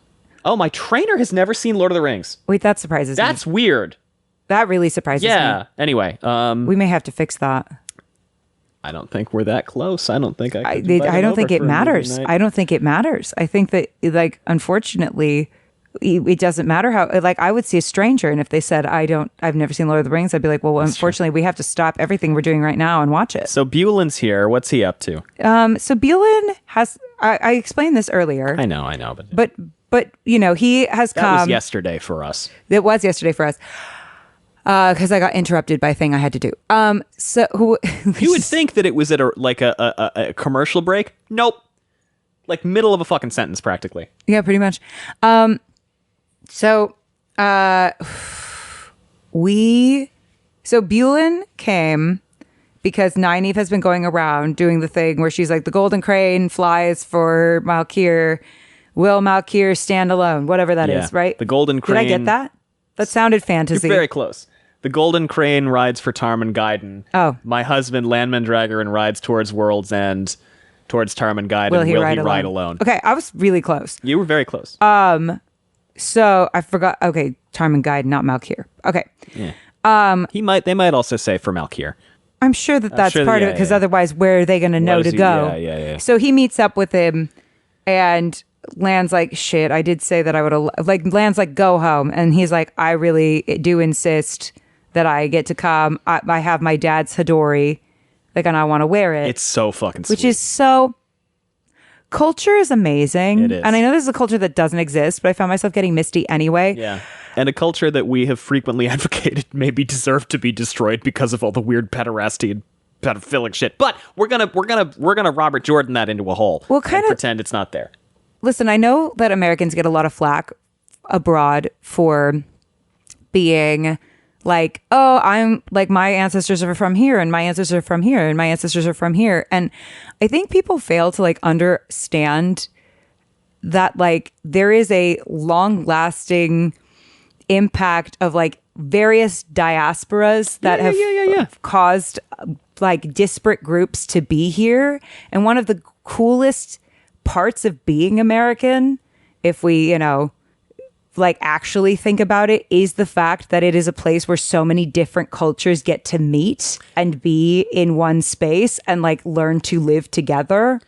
Oh, my trainer has never seen Lord of the Rings. Wait, that surprises me. That's weird. That really surprises me. Yeah. Anyway. We may have to fix that. I don't think we're that close. I don't think I don't think it matters. I don't think it matters. I think that, like, unfortunately, it doesn't matter how, like, I would see a stranger, and if they said, I've never seen Lord of the Rings, I'd be like, well, unfortunately, we have to stop everything we're doing right now and watch it. So Buelin's here. What's he up to? So Buelin has, I explained this earlier. I know. But you know, he has come. That was yesterday for us. It was yesterday for us. Because I got interrupted by a thing I had to do. So you would think that it was at a commercial break. Nope. Like middle of a fucking sentence, practically. Yeah, pretty much. So Bulin came because Nynaeve has been going around doing the thing where she's like, the golden crane flies for Malkyr. Will Malkyr stand alone? Whatever that is, right? The golden crane. Did I get that? That sounded fantasy. You're very close. The golden crane rides for Tarmangaiden. Oh. My husband, Landmandragoran, rides towards World's End, towards Tarmangaiden. Will he ride alone? Okay, I was really close. You were very close. So I forgot. Okay, Tarmangaiden, not Malkyr. Okay. Yeah. They might also say for Malkyr. I'm sure that's part of it, because otherwise, where are they going to know to go? Yeah. So he meets up with him, and Land's like, shit, I did say that I would have, like, Land's like, go home. And he's like, I really do insist that I get to come. I have my dad's Hadori, like, and I want to wear it. It's so fucking sweet. Which is so, culture is amazing. It is. And I know there's a culture that doesn't exist, but I found myself getting misty anyway. Yeah. And a culture that we have frequently advocated maybe deserved to be destroyed because of all the weird pederasty and pedophilic shit. But we're gonna Robert Jordan that into a hole. Well, and pretend it's not there. Listen, I know that Americans get a lot of flack abroad for being like, oh, I'm like, my ancestors are from here, and my ancestors are from here, and my ancestors are from here. And I think people fail to like understand that like there is a long lasting impact of like various diasporas that have caused like disparate groups to be here. And one of the coolest parts of being American, if we, like actually think about it, is the fact that it is a place where so many different cultures get to meet and be in one space and like learn to live together.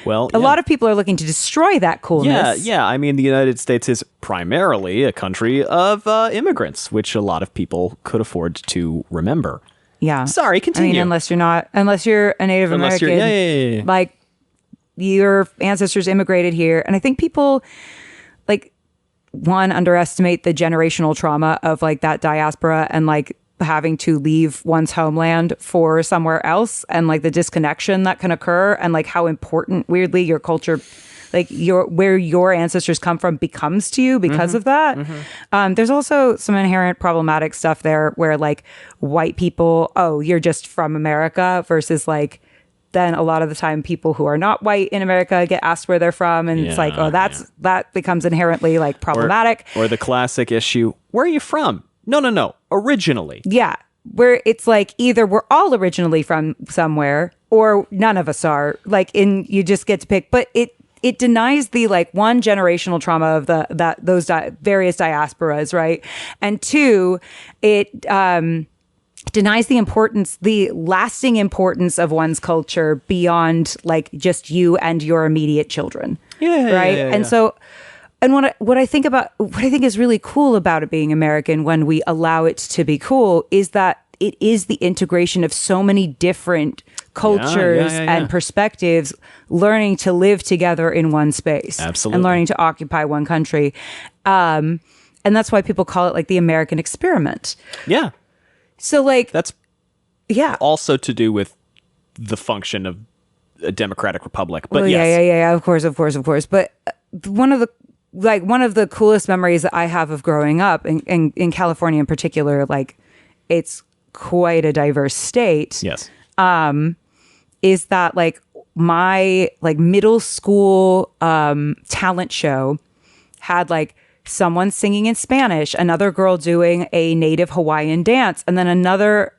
Well, a lot of people are looking to destroy that coolness. Yeah. I mean, the United States is primarily a country of immigrants, which a lot of people could afford to remember. Yeah. Sorry, continue. I mean, unless you're a Native American, yeah. like your ancestors immigrated here. And I think people like underestimate the generational trauma of like that diaspora and like having to leave one's homeland for somewhere else and like the disconnection that can occur and like how important weirdly your culture, like where your ancestors come from becomes to you because of that. There's also some inherent problematic stuff there where like white people, oh, you're just from America versus like then a lot of the time people who are not white in America get asked where they're from. And it's like, oh, that becomes inherently like problematic. Or the classic issue, where are you from? No. Originally. Yeah. Where it's like either we're all originally from somewhere or none of us are like you just get to pick, but it denies the like one generational trauma of those various diasporas, right? And two, it denies the lasting importance of one's culture beyond like just you and your immediate children. Right. And so, and what I think is really cool about it being American when we allow it to be cool is that it is the integration of so many different cultures and perspectives learning to live together in one space. Absolutely. And learning to occupy one country. And that's why people call it like the American experiment. Yeah. So like that's also to do with the function of a democratic republic. But of course. But one of the coolest memories that I have of growing up in California in particular, like it's quite a diverse state. Yes. Is that like my like middle school talent show had like someone singing in Spanish, another girl doing a native Hawaiian dance, and then another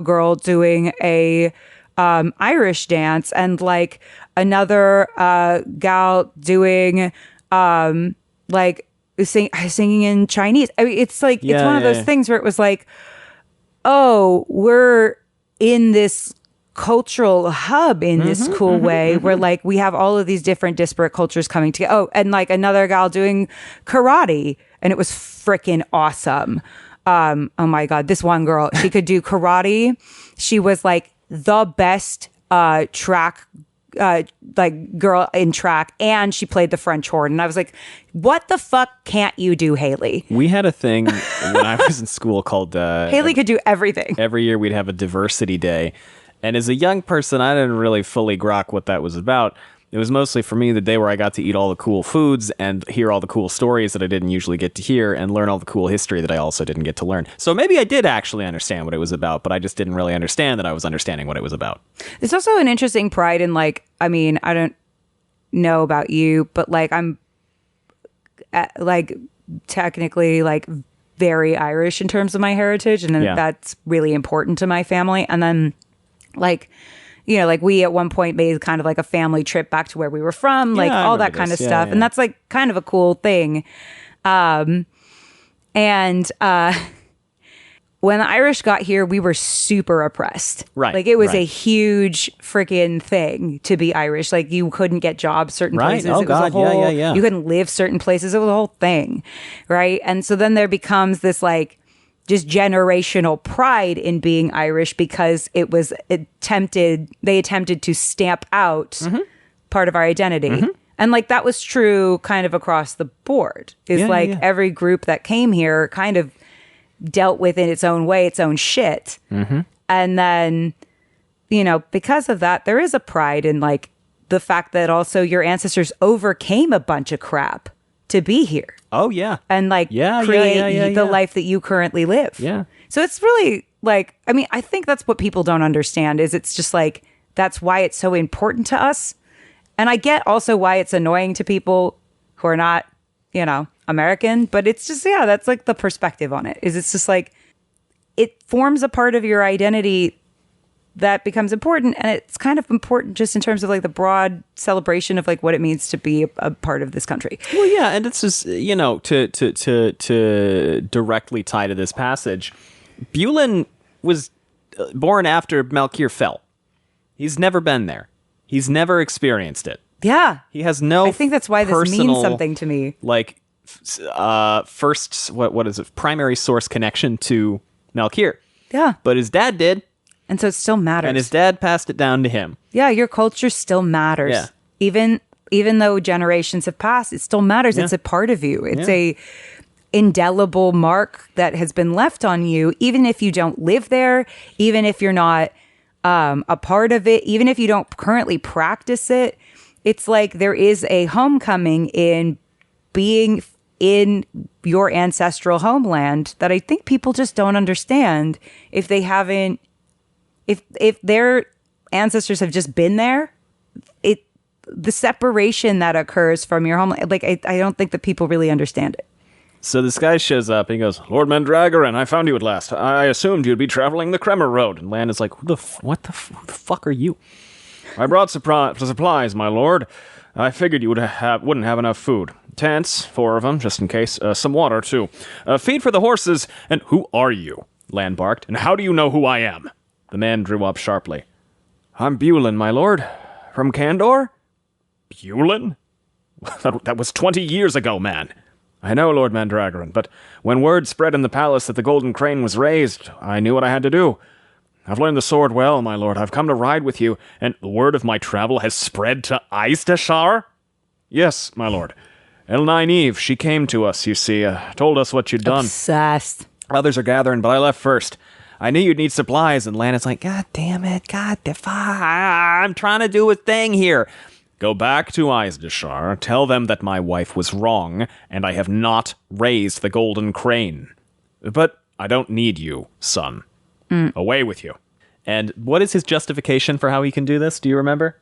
girl doing a Irish dance, and like another gal doing singing in Chinese. I mean, it's like it's one of those things where it was like, oh, we're in this cultural hub in this cool way where like we have all of these different disparate cultures coming together. Oh, and like another gal doing karate, and it was freaking awesome. Oh my God, this one girl, she could do karate. She was like the best track like girl in track, and she played the French horn. And I was like, what the fuck can't you do, Haley? We had a thing when I was in school called Haley could do everything. Every year we'd have a diversity day. And as a young person, I didn't really fully grok what that was about. It was mostly for me the day where I got to eat all the cool foods and hear all the cool stories that I didn't usually get to hear and learn all the cool history that I also didn't get to learn. So maybe I did actually understand what it was about, but I just didn't really understand that I was understanding what it was about. There's also an interesting pride in like, I mean, I don't know about you, but like I'm like technically like very Irish in terms of my heritage, and that's really important to my family. And then like, you know, like we at one point made kind of like a family trip back to where we were from, like all that kind of stuff. And that's like kind of a cool thing. And when the Irish got here, we were super oppressed. Right. Like it was a huge freaking thing to be Irish. Like you couldn't get jobs certain places. Oh, it was God. a whole, Yeah. You couldn't live certain places. It was a whole thing. Right. And so then there becomes this like just generational pride in being Irish because they attempted to stamp out part of our identity. And like that was true kind of across the board. Every group that came here kind of dealt with in its own way, its own shit. And then, you know, because of that, there is a pride in like the fact that also your ancestors overcame a bunch of crap to be here. Oh, yeah. And like create the life that you currently live. Yeah. So it's really like, I mean, I think that's what people don't understand is it's just like, that's why it's so important to us. And I get also why it's annoying to people who are not, you know, American, but it's just, that's like the perspective on it is it's just like, it forms a part of your identity that becomes important, and it's kind of important just in terms of like the broad celebration of like what it means to be a part of this country. Well, yeah, and it's just, you know, to directly tie to this passage, Bulin was born after Malkir fell. He's never been there. He's never experienced it. Yeah. He has no I think that's why this means something to me. Like first, what is it, primary source connection to Malkir. Yeah. But his dad did. And so it still matters. And his dad passed it down to him. Yeah, your culture still matters. Yeah. Even though generations have passed, it still matters. Yeah. It's a part of you. It's a indelible mark that has been left on you, even if you don't live there, even if you're not a part of it, even if you don't currently practice it. It's like there is a homecoming in being in your ancestral homeland that I think people just don't understand if they haven't, if their ancestors have just been there. The separation that occurs from your homeland, like I don't think that people really understand it. So this guy shows up and he goes, Lord Mandragoran, I found you at last. I assumed you'd be traveling the Kremer Road. And Lan is like, who the fuck are you? I brought supplies, my lord. I figured you wouldn't have enough food. Tents, 4 of them, just in case. Some water, too. Feed for the horses. And who are you? Lan barked. And how do you know who I am? The man drew up sharply. I'm Bulin, my lord. From Kandor? Bulin? That was 20 years ago, man. I know, Lord Mandragoran, but when word spread in the palace that the Golden Crane was raised, I knew what I had to do. I've learned the sword well, my lord. I've come to ride with you, and the word of my travel has spread to Aizdashar? Yes, my lord. Nynaeve, she came to us, you see, told us what you'd done. Obsessed. Others are gathering, but I left first. I knew you'd need supplies, and Lana's like, God damn it, God the fuck, I'm trying to do a thing here. Go back to Aizdashar, tell them that my wife was wrong, and I have not raised the Golden Crane. But I don't need you, son. Away with you. And what is his justification for how he can do this? Do you remember?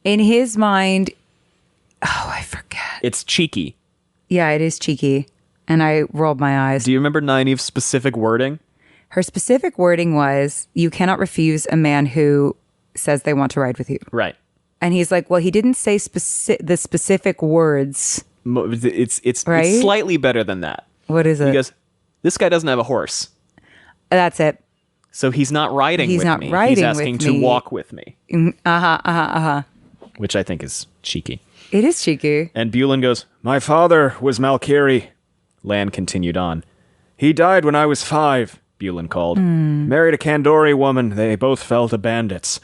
In his mind, I forget. It's cheeky. Yeah, it is cheeky. And I rolled my eyes. Do you remember Nynaeve's specific wording? Her specific wording was, you cannot refuse a man who says they want to ride with you. Right. And he's like, well, he didn't say the specific words. It's right? It's slightly better than that. What is it? He goes, this guy doesn't have a horse. That's it. So he's not riding with me. He's not riding with me. He's asking to walk with me. Which I think is cheeky. It is cheeky. And Bulin goes, my father was Malkiri. Lan continued on. He died when I was 5, Bulin called. Married a Kandori woman. They both fell to bandits.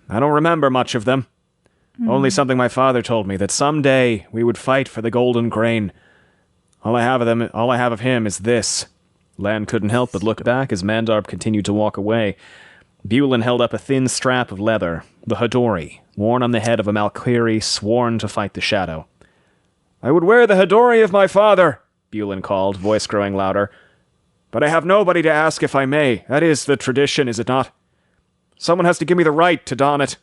I don't remember much of them. Only something my father told me, that someday we would fight for the Golden Crane. All I have of him is this. Lan couldn't help but look back as Mandarb continued to walk away. Bulin held up a thin strap of leather, the Hadori, worn on the head of a Malkiri sworn to fight the Shadow. I would wear the Hadori of my father, Bulin called, voice growing louder. But I have nobody to ask if I may. That is the tradition, is it not? Someone has to give me the right to don it.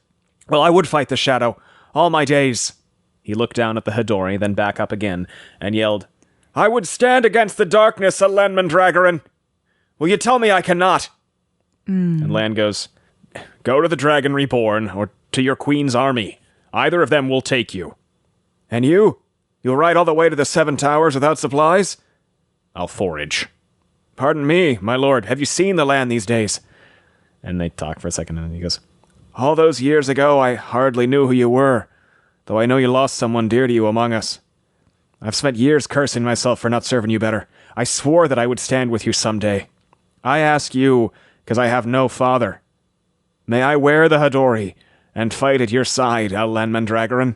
Well, I would fight the Shadow, all my days. He looked down at the Hadori, then back up again, and yelled, I would stand against the darkness, Lan Mandragoran. Will you tell me I cannot? And Lan goes, go to the Dragon Reborn, or to your queen's army. Either of them will take you. And you? You'll ride all the way to the 7 Towers without supplies? I'll forage. Pardon me, my lord, have you seen the land these days? And they talk for a second, and he goes, all those years ago, I hardly knew who you were, though I know you lost someone dear to you among us. I've spent years cursing myself for not serving you better. I swore that I would stand with you someday. I ask you, because I have no father. May I wear the Hadori and fight at your side, Lan Mandragoran?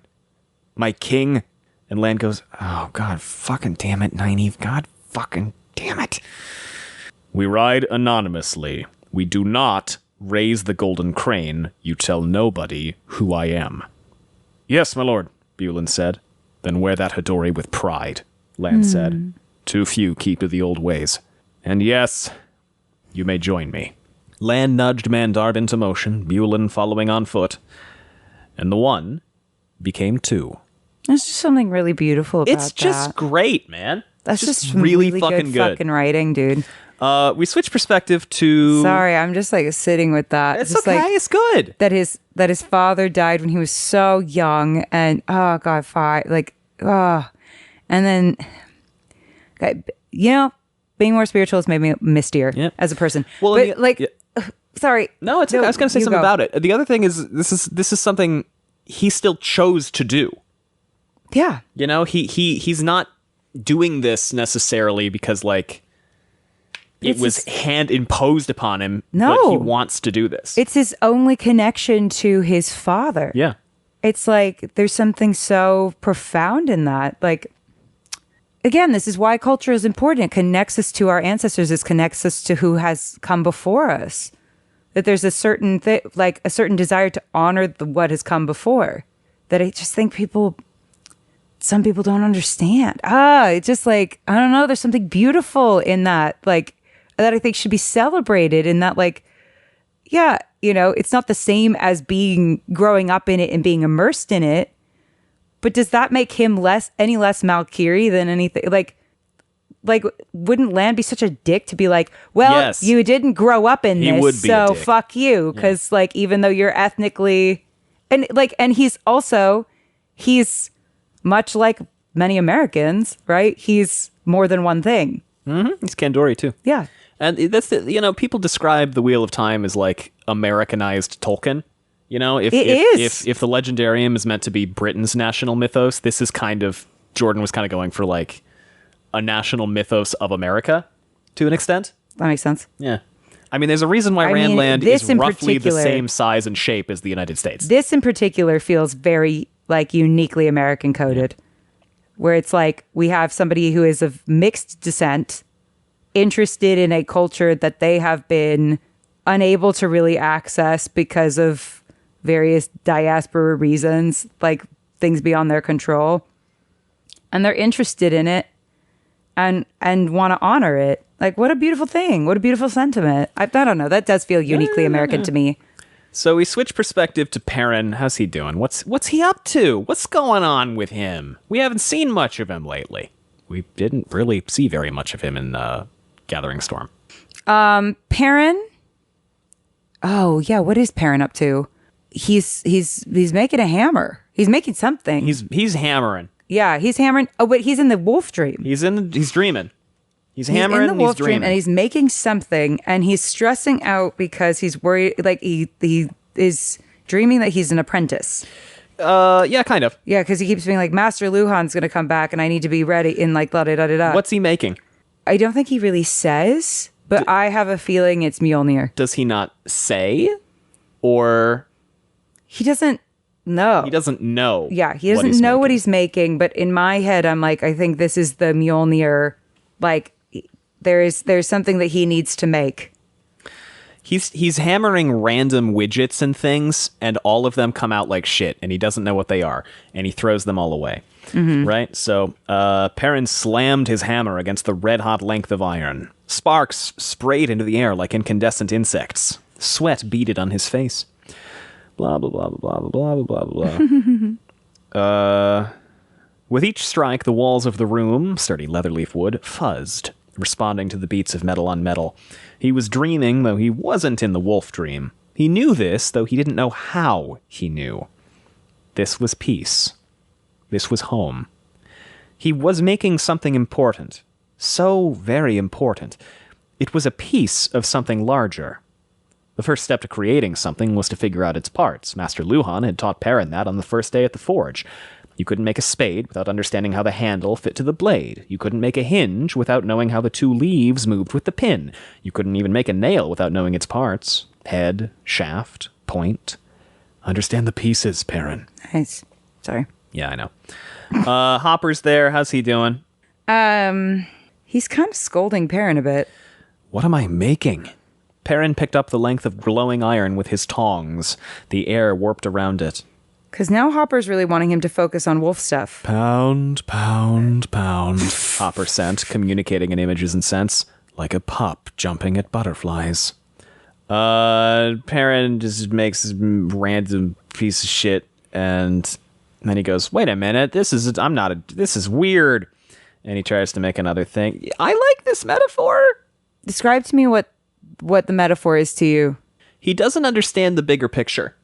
My king? And Lan goes, oh, God fucking damn it, Nynaeve. God fucking damn it. We ride anonymously. We do not raise the Golden Crane. You tell nobody who I am. Yes, my lord, Bulin said. Then wear that Hadori with pride, Lan said. Too few keep to the old ways. And yes, you may join me. Lan nudged Mandarb into motion, Bulin following on foot. And the 1 became 2. There's just something really beautiful about that. It's just great, man. That's just really fucking good. Fucking writing, dude. We switched perspective to... Sorry, I'm just like sitting with that. It's just okay, like, it's good. That his father died when he was so young, and oh god, and then, you know, being more spiritual has made me mistier as a person. Well, but sorry, no, it's okay. I was going to say something about it. The other thing is this is something he still chose to do. Yeah, you know, he's not doing this necessarily because like it was hand imposed upon him. No. But he wants to do this. It's his only connection to his father. Yeah. It's like there's something so profound in that. Like, again, this is why culture is important. It connects us to our ancestors. It connects us to who has come before us. That there's a certain like a certain desire to honor what has come before. That I just think some people don't understand. It's just like, I don't know. There's something beautiful in that, like, that I think should be celebrated in that, like, yeah, you know, it's not the same as growing up in it and being immersed in it. But does that make him any less Valkyrie than anything? Like, wouldn't Lan be such a dick to be like, well, yes, you didn't grow up in this, would be so fuck you. Because like, even though you're ethnically, and he's much like many Americans, right? He's more than one thing. Mm-hmm. He's Kandori too. Yeah. And that's people describe the Wheel of Time as like Americanized Tolkien. You know, if the Legendarium is meant to be Britain's national mythos, this is Jordan was kind of going for like a national mythos of America to an extent. That makes sense. Yeah. I mean, there's a reason why Randland is roughly the same size and shape as the United States. This in particular feels very like uniquely American coded, where it's like we have somebody who is of mixed descent, interested in a culture that they have been unable to really access because of various diaspora reasons, like things beyond their control. And they're interested in it and want to honor it. Like, what a beautiful thing. What a beautiful sentiment. I don't know. That does feel uniquely American to me. So we switch perspective to Perrin. How's he doing? What's he up to? What's going on with him? We haven't seen much of him lately. We didn't really see very much of him in Gathering Storm. Perrin? Oh, yeah. What is Perrin up to? He's making a hammer. He's making something. He's hammering. Yeah, he's hammering. Oh, but he's in the wolf dream. He's dreaming. He's hammering. He's in the wolf he's dreaming. Dream, and he's making something, and he's stressing out because he's worried. Like he is dreaming that he's an apprentice. Yeah, kind of. Yeah, because he keeps being like, Master Luhan's going to come back, and I need to be ready. In like da da da da da. What's he making? I don't think he really says, but I have a feeling it's Mjolnir. Does he not say, or he doesn't know? He doesn't know. Yeah, he doesn't know what he's making. But in my head, I'm like, I think this is the Mjolnir. Like, there's something that he needs to make. He's hammering random widgets and things, and all of them come out like shit, and he doesn't know what they are, and he throws them all away. Mm-hmm. Right? So Perrin slammed his hammer against the red-hot length of iron. Sparks sprayed into the air like incandescent insects. Sweat beaded on his face. Blah, blah, blah, blah, blah, blah, blah, blah, blah. With each strike, the walls of the room, sturdy leatherleaf wood, fuzzed, responding to the beats of metal on metal. He was dreaming, though he wasn't in the wolf dream. He knew this, though he didn't know how he knew. This was peace. This was home. He was making something important. So very important. It was a piece of something larger. The first step to creating something was to figure out its parts. Master Luhan had taught Perrin that on the first day at the forge. You couldn't make a spade without understanding how the handle fit to the blade. You couldn't make a hinge without knowing how the two leaves moved with the pin. You couldn't even make a nail without knowing its parts. Head, shaft, point. Understand the pieces, Perrin. Nice. Sorry. Yeah, I know. Hopper's there. How's he doing? He's kind of scolding Perrin a bit. What am I making? Perrin picked up the length of glowing iron with his tongs. The air warped around it. Because now Hopper's really wanting him to focus on wolf stuff. Pound, pound, pound, Hopper sent, communicating in images and scents, like a pup jumping at butterflies. Perrin just makes a random piece of shit, and then he goes, wait a minute, this is weird. And he tries to make another thing. I like this metaphor. Describe to me what the metaphor is to you. He doesn't understand the bigger picture.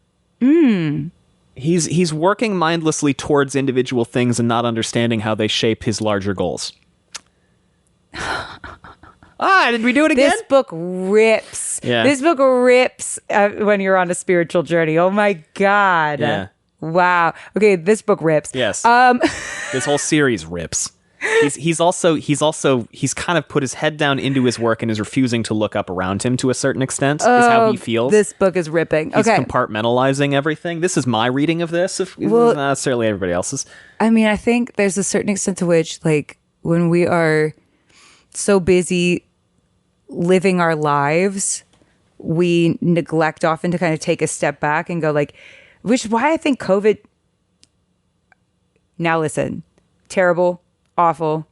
He's working mindlessly towards individual things and not understanding how they shape his larger goals. Did we do it again? This book rips. Yeah. This book rips when you're on a spiritual journey. Oh my God. Yeah. Wow. Okay, this book rips. Yes. This whole series rips. He's kind of put his head down into his work and is refusing to look up around him to a certain extent. Is how he feels. This book is ripping. He's compartmentalizing everything. This is my reading of this. It's not necessarily everybody else's. I mean, I think there's a certain extent to which, like, when we are so busy living our lives, we neglect often to kind of take a step back and go, like, which is why I think COVID. Now listen, terrible, awful.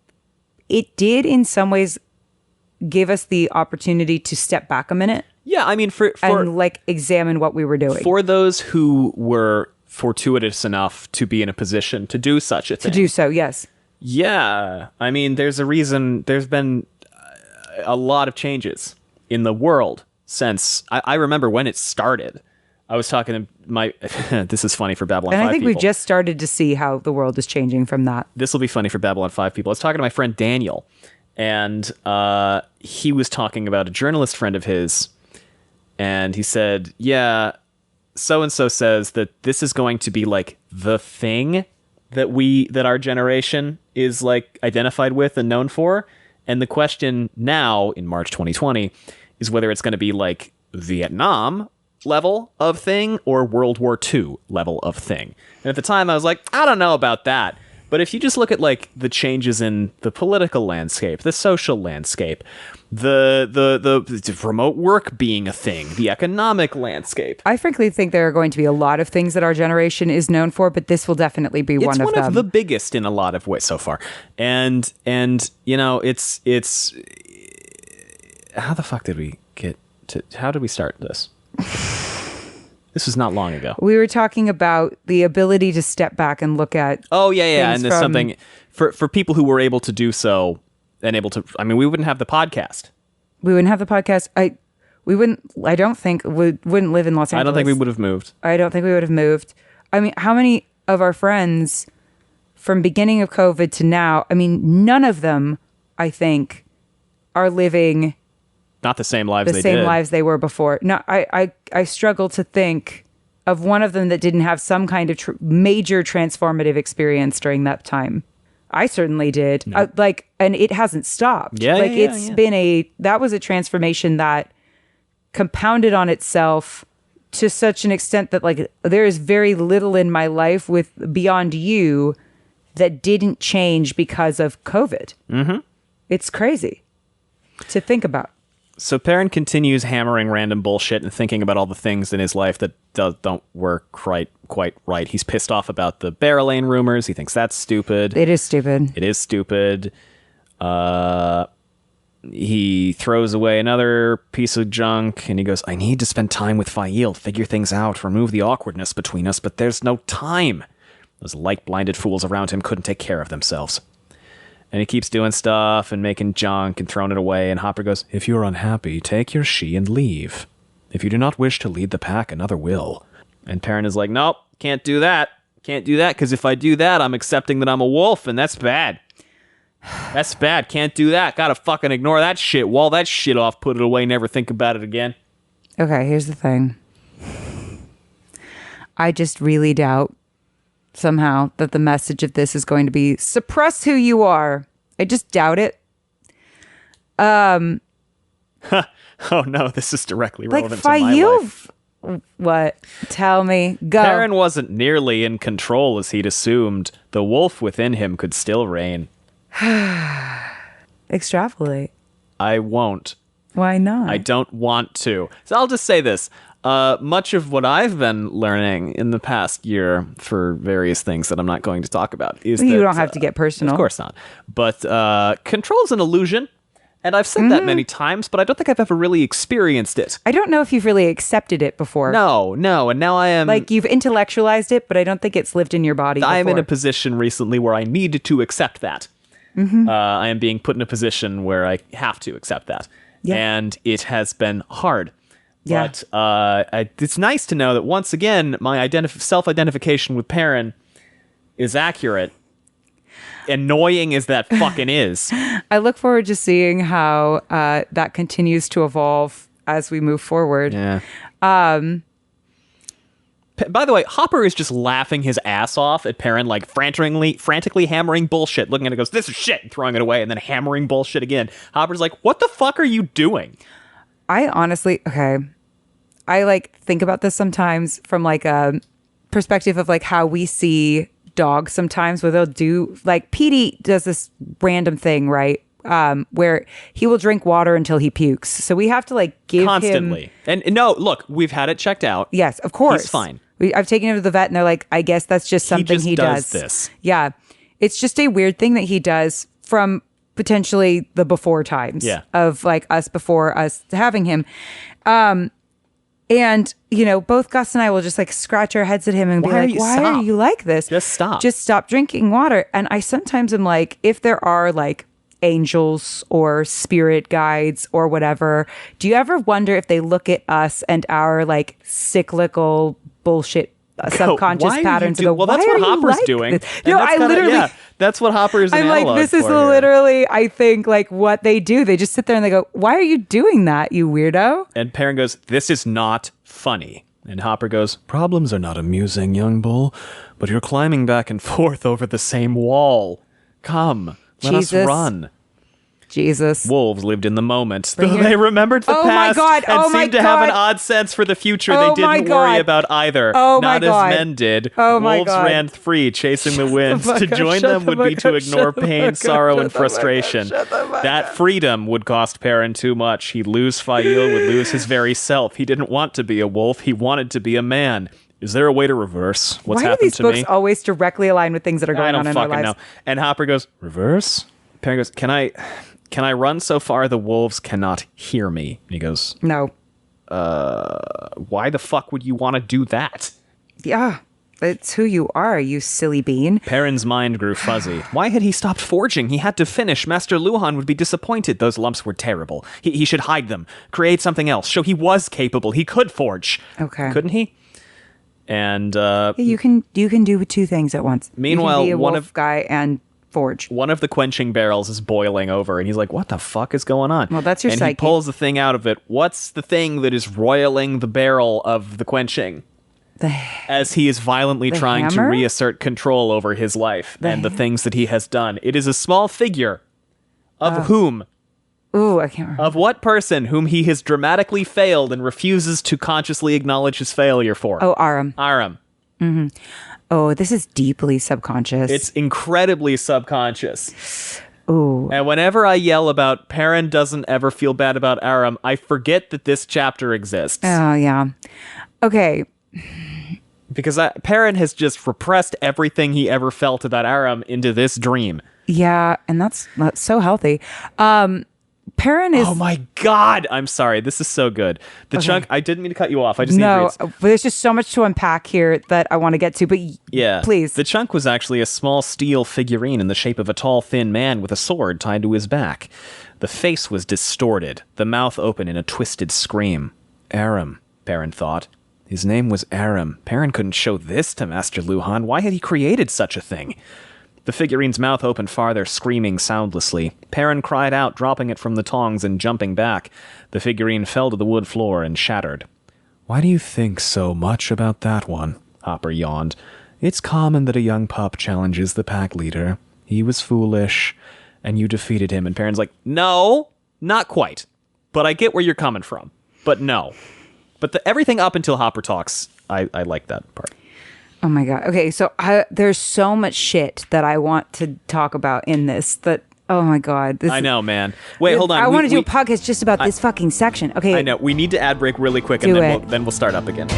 It did in some ways give us the opportunity to step back a minute. Yeah, I mean, and like examine what we were doing. For those who were fortuitous enough to be in a position to do such a thing. To do so, yes. Yeah, I mean, there's a reason. There's been a lot of changes in the world since I remember when it started. I was talking to my. This is funny for Babylon 5 people. And I think we've just started to see how the world is changing from that. This will be funny for Babylon 5 people. I was talking to my friend Daniel, and he was talking about a journalist friend of his, and he said, "Yeah, so and so says that this is going to be like the thing that our generation is like identified with and known for." And the question now in March 2020 is whether it's going to be like Vietnam level of thing or World War II level of thing. And at the time I was like, I don't know about that. But if you just look at like the changes in the political landscape, the social landscape, the remote work being a thing, the economic landscape. I frankly think there are going to be a lot of things that our generation is known for, but this will definitely be one of them. It's one of the biggest in a lot of ways so far. And you know, it's how the fuck did we get to, how did we start this? This was not long ago. We were talking about the ability to step back and look at. Oh yeah, and there's something for people who were able to do so and able to. I mean, we wouldn't have the podcast. We wouldn't have the podcast. We wouldn't. I don't think we wouldn't live in Los Angeles. I don't think we would have moved. I don't think we would have moved. I mean, how many of our friends from beginning of COVID to now? I mean, none of them, I think, are living. Not the same lives lives they were before. No, I struggle to think of one of them that didn't have some kind of major transformative experience during that time. I certainly did. No. And it hasn't stopped. Yeah, been that was a transformation that compounded on itself to such an extent that like there is very little in my life with beyond you that didn't change because of COVID. Mm-hmm. It's crazy to think about. So Perrin continues hammering random bullshit and thinking about all the things in his life that don't work quite right. He's pissed off about the Barrelane rumors. He thinks that's stupid. It is stupid. It is stupid. He throws away another piece of junk and he goes, I need to spend time with Fail, figure things out, remove the awkwardness between us, but there's no time. Those light-blinded fools around him couldn't take care of themselves. And he keeps doing stuff and making junk and throwing it away. And Hopper goes, if you're unhappy, take your she and leave. If you do not wish to lead the pack, another will. And Perrin is like, nope, can't do that. Can't do that, because if I do that, I'm accepting that I'm a wolf, and that's bad. That's bad. Can't do that. Gotta fucking ignore that shit. Wall that shit off, put it away, never think about it again. Okay, here's the thing. I just really doubt somehow that the message of this is going to be suppress who you are. I just doubt it. Oh no, this is directly relevant to my life. What? Tell me. Go. Perrin wasn't nearly in control as he'd assumed. The wolf within him could still reign. Extrapolate. I won't. Why not? I don't want to. So I'll just say this. Much of what I've been learning in the past year for various things that I'm not going to talk about is you don't have to get personal. Of course not. But control is an illusion. And I've said that many times, but I don't think I've ever really experienced it. I don't know if you've really accepted it before. No. And now I am... Like, you've intellectualized it, but I don't think it's lived in your body before. I am in a position recently where I need to accept that. Mm-hmm. I am being put in a position where I have to accept that. Yeah. And it has been hard. Yeah. But it's nice to know that, once again, my self-identification with Perrin is accurate. Annoying as that fucking is. I look forward to seeing how that continues to evolve as we move forward. Yeah. By the way, Hopper is just laughing his ass off at Perrin, like frantically hammering bullshit, looking at it, goes, this is shit, and throwing it away, and then hammering bullshit again. Hopper's like, what the fuck are you doing? I honestly, I like think about this sometimes from like a perspective of like how we see dogs sometimes, where they'll do, like Petey does this random thing, right? Where he will drink water until he pukes. So we have to like give constantly. him... And no, look, we've had it checked out. Yes, of course. He's fine. I've taken him to the vet and they're like, I guess that's just something he does. This. Yeah. It's just a weird thing that he does from potentially the before times of like us before us having him. And, you know, both Gus and I will just like scratch our heads at him and be like, why are you like this? Just stop. Just stop drinking water. And I sometimes am like, if there are like angels or spirit guides or whatever, do you ever wonder if they look at us and our like cyclical bullshit subconscious patterns and go, well, that's what Hopper's doing. No, I literally... that's what Hopper's I'm like, this is literally, I think, like what they do. They just sit there and they go, why are you doing that, you weirdo? And Perrin goes, this is not funny. And Hopper goes, problems are not amusing, young bull, but you're climbing back and forth over the same wall. Come, let us run. Jesus. Wolves lived in the moment. They remembered the past and seemed to have an odd sense for the future. They didn't worry about either. Not as men did. Wolves ran free, chasing the winds. To join them would be to ignore pain, sorrow, and frustration. That freedom would cost Perrin too much. He'd lose Fail, would lose his very self. He didn't want to be a wolf. He wanted to be a man. Is there a way to reverse what's happened to me? Why do these books always directly align with things that are going on in our lives? I don't fucking know. And Hopper goes, reverse? Perrin goes, Can I run so far the wolves cannot hear me? And he goes, no. Why the fuck would you want to do that? Yeah, it's who you are, you silly bean. Perrin's mind grew fuzzy. Why had he stopped forging? He had to finish. Master Luhan would be disappointed. Those lumps were terrible. He should hide them. Create something else. Show he was capable. He could forge. Okay. Couldn't he? And you can do two things at once. Meanwhile, you can be a wolf guy and forge. One of the quenching barrels is boiling over, and he's like, what the fuck is going on? Well, that's your psyche. And he pulls the thing out of it. What's the thing that is roiling the barrel of the quenching? As he is violently trying to reassert control over his life and the things that he has done. It is a small figure of whom? Ooh, I can't remember. Of what person whom he has dramatically failed and refuses to consciously acknowledge his failure for? Oh, Aram. Mm-hmm. Oh, this is deeply subconscious. It's incredibly subconscious. Ooh. And whenever I yell about Perrin doesn't ever feel bad about Aram, I forget that this chapter exists. Oh, yeah. Okay. Because Perrin has just repressed everything he ever felt about Aram into this dream. Yeah, and that's so healthy. Perrin is... Oh my God! I'm sorry. This is so good. The chunk... I didn't mean to cut you off. I just need to read... but there's just so much to unpack here that I want to get to, but please. The chunk was actually a small steel figurine in the shape of a tall, thin man with a sword tied to his back. The face was distorted, the mouth open in a twisted scream. Aram, Perrin thought. His name was Aram. Perrin couldn't show this to Master Luhan. Why had he created such a thing? The figurine's mouth opened farther, screaming soundlessly. Perrin cried out, dropping it from the tongs and jumping back. The figurine fell to the wood floor and shattered. Why do you think so much about that one? Hopper yawned. It's common that a young pup challenges the pack leader. He was foolish, and you defeated him. And Perrin's like, no, not quite. But I get where you're coming from. But no. But everything up until Hopper talks, I like that part. Oh my God. Okay, so there's so much shit that I want to talk about in this that, oh my God. I know, man. Wait, hold on. I want to do a podcast just about this fucking section. Okay. I know. We need to ad break really quick and then we'll start up again.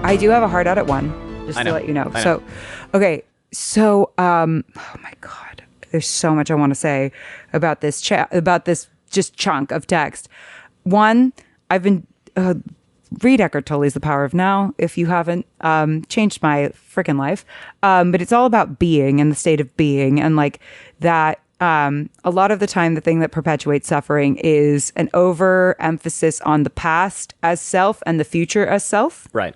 I do have a hard out at one, just to let you know. So, okay. So, oh my God, there's so much I want to say about this about this just chunk of text. One, I've been read Eckhart Tolle's The Power of Now. If you haven't, changed my freaking life. But it's all about being and the state of being, and like that. A lot of the time, the thing that perpetuates suffering is an overemphasis on the past as self and the future as self. Right.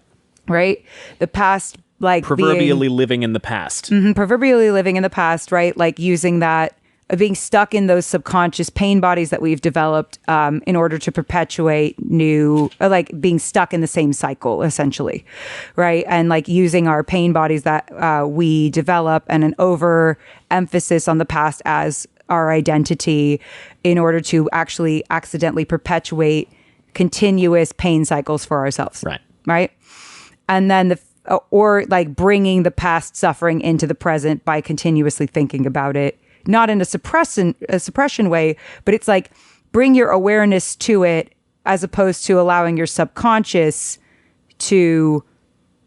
right? The past, like proverbially living in the past. Proverbially living in the past, right? Like using that, being stuck in those subconscious pain bodies that we've developed in order to perpetuate new, like being stuck in the same cycle, essentially, right? And like using our pain bodies that we develop and an overemphasis on the past as our identity in order to actually accidentally perpetuate continuous pain cycles for ourselves. Right. And then or like bringing the past suffering into the present by continuously thinking about it, not in a suppression way, but it's like bring your awareness to it as opposed to allowing your subconscious to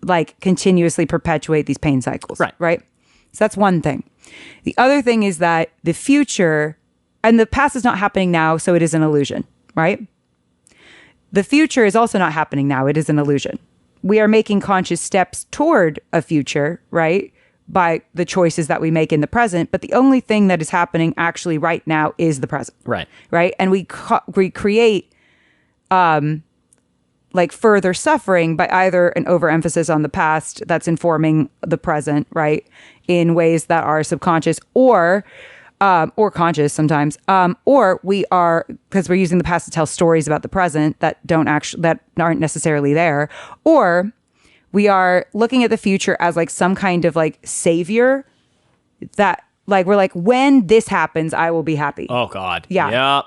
like continuously perpetuate these pain cycles. Right. So that's one thing. The other thing is that the future and the past is not happening now, so it is an illusion, right? The future is also not happening now. It is an illusion. We are making conscious steps toward a future, right? By the choices that we make in the present. But the only thing that is happening actually right now is the present. Right. And we create like further suffering by either an overemphasis on the past that's informing the present, right? In ways that are subconscious or conscious sometimes, or we are, because we're using the past to tell stories about the present that aren't necessarily there, or we are looking at the future as like some kind of like savior that like, we're like, when this happens, I will be happy. Oh God. Yeah.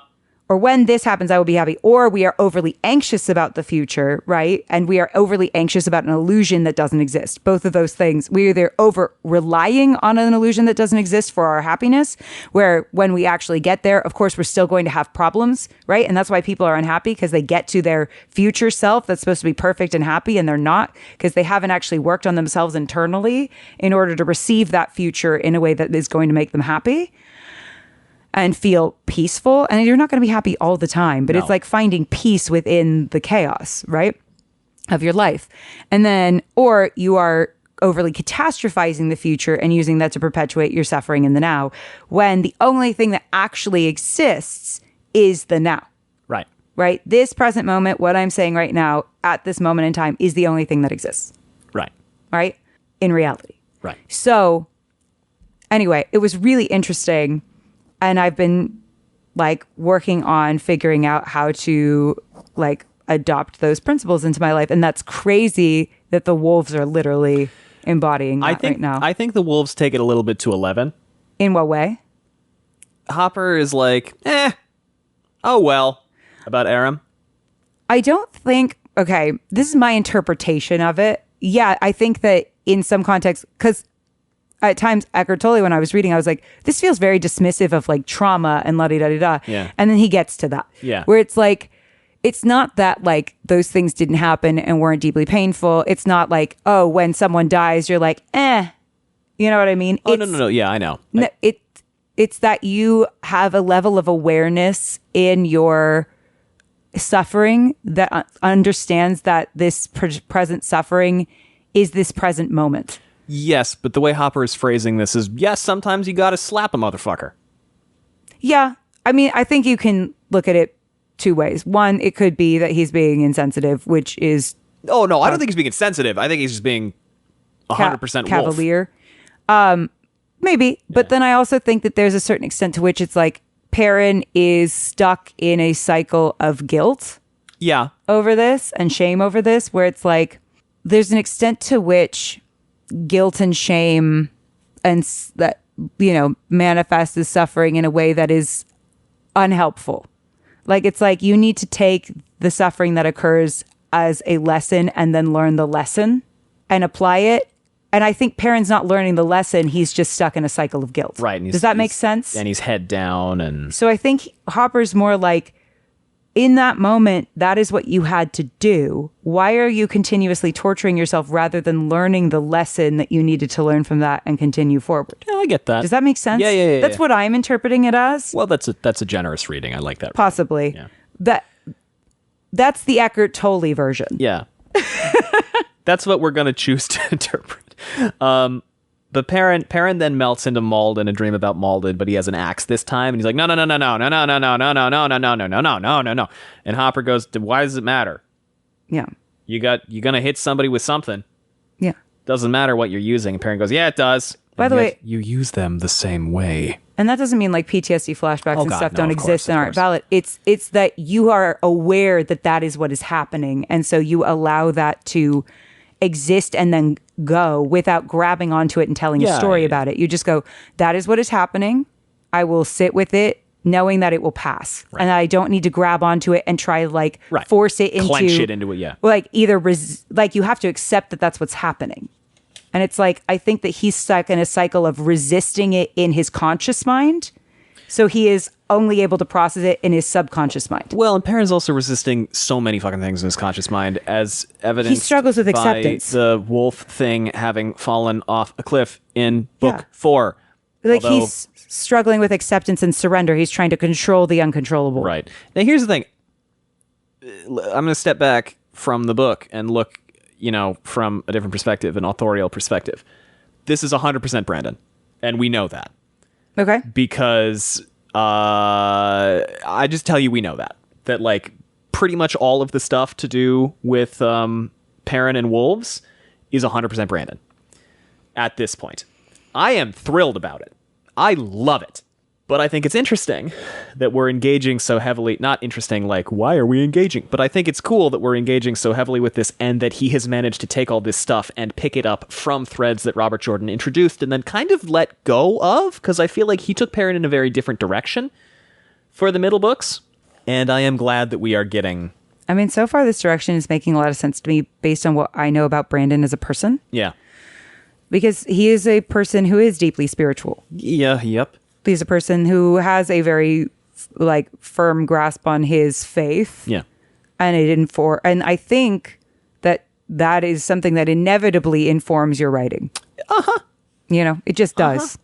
Or when this happens, I will be happy. Or we are overly anxious about the future, right? And we are overly anxious about an illusion that doesn't exist. Both of those things, we're either over relying on an illusion that doesn't exist for our happiness, where when we actually get there, of course, we're still going to have problems, right? And that's why people are unhappy, because they get to their future self that's supposed to be perfect and happy, and they're not, because they haven't actually worked on themselves internally in order to receive that future in a way that is going to make them happy and feel peaceful. And you're not going to be happy all the time, but it's like finding peace within the chaos, right, of your life. And then, or you are overly catastrophizing the future and using that to perpetuate your suffering in the now, when the only thing that actually exists is the now. Right? This present moment, what I'm saying right now at this moment in time, is the only thing that exists. Right? In reality. So anyway, it was really interesting. And I've been like working on figuring out how to like adopt those principles into my life. And that's crazy that the wolves are literally embodying that right now. I think the wolves take it a little bit to 11. In what way? Hopper is like, oh well, about Aram. I don't think, okay, this is my interpretation of it. Yeah, I think that in some context, because at times, Eckhart Tolle, when I was reading, I was like, this feels very dismissive of like trauma and la-di-da-di-da. Yeah. And then he gets to that. Yeah. Where it's like, it's not that like those things didn't happen and weren't deeply painful. It's not like, oh, when someone dies, you're like, you know what I mean? Oh, no. Yeah, I know. It's that you have a level of awareness in your suffering that understands that this present suffering is this present moment. Yes, but the way Hopper is phrasing this is, yes, sometimes you gotta slap a motherfucker. Yeah. I mean, I think you can look at it two ways. One, it could be that he's being insensitive, which is... Oh, no, I don't think he's being insensitive. I think he's just being 100% cavalier. Maybe. But then I also think that there's a certain extent to which it's like Perrin is stuck in a cycle of guilt. Yeah. Over this and shame over this, where it's like there's an extent to which guilt and shame and that, you know, manifests as suffering in a way that is unhelpful. Like, it's like you need to take the suffering that occurs as a lesson and then learn the lesson and apply it. And I think Perrin's not learning the lesson. He's just stuck in a cycle of guilt. Right. Does that make sense? And he's head down. And so I think Hopper's more like, in that moment, that is what you had to do. Why are you continuously torturing yourself rather than learning the lesson that you needed to learn from that and continue forward? Yeah, I get that. Does that make sense? Yeah. That's what I'm interpreting it as. Well, that's a generous reading. I like that. Possibly. Yeah. That's the Eckhart Tolle version. Yeah. That's what we're going to choose to interpret. But Perrin then melts into Malden, a dream about Malden, but he has an axe this time, and he's like, no. And Hopper goes, why does it matter? You're going to hit somebody with something. Yeah. Doesn't matter what you're using. And Perrin goes, yeah, it does. By the way, you use them the same way. And that doesn't mean like PTSD flashbacks and stuff don't exist and aren't valid. It's that you are aware that is what is happening. And so you allow that to exist and then go without grabbing onto it and telling a story about it. You just go, that is what is happening. I will sit with it knowing that it will pass. Right. And I don't need to grab onto it and try like force it into... Clench it into it, yeah. Like either... like you have to accept that that's what's happening. And it's like, I think that he's stuck in a cycle of resisting it in his conscious mind. So he is only able to process it in his subconscious mind. Well, and Perrin's also resisting so many fucking things in his conscious mind, as evidenced he struggles with acceptance. By the wolf thing having fallen off a cliff in book 4. Like he's struggling with acceptance and surrender. He's trying to control the uncontrollable. Right. Now, here's the thing. I'm going to step back from the book and look, from a different perspective, an authorial perspective. This is 100% Brandon, and we know that. Okay. Because I just tell you we know that like pretty much all of the stuff to do with Perrin and wolves is 100% Brandon at this point. I am thrilled about it. I love it. But I think it's interesting that we're engaging so heavily. Not interesting like, why are we engaging? But I think it's cool that we're engaging so heavily with this and that he has managed to take all this stuff and pick it up from threads that Robert Jordan introduced and then kind of let go of, because I feel like he took Perrin in a very different direction for the middle books. And I am glad that we are getting... I mean, so far this direction is making a lot of sense to me based on what I know about Brandon as a person. Yeah. Because he is a person who is deeply spiritual. Yeah, yep. He's a person who has a very firm grasp on his faith. Yeah. And I think that is something that inevitably informs your writing. Uh-huh. It just does.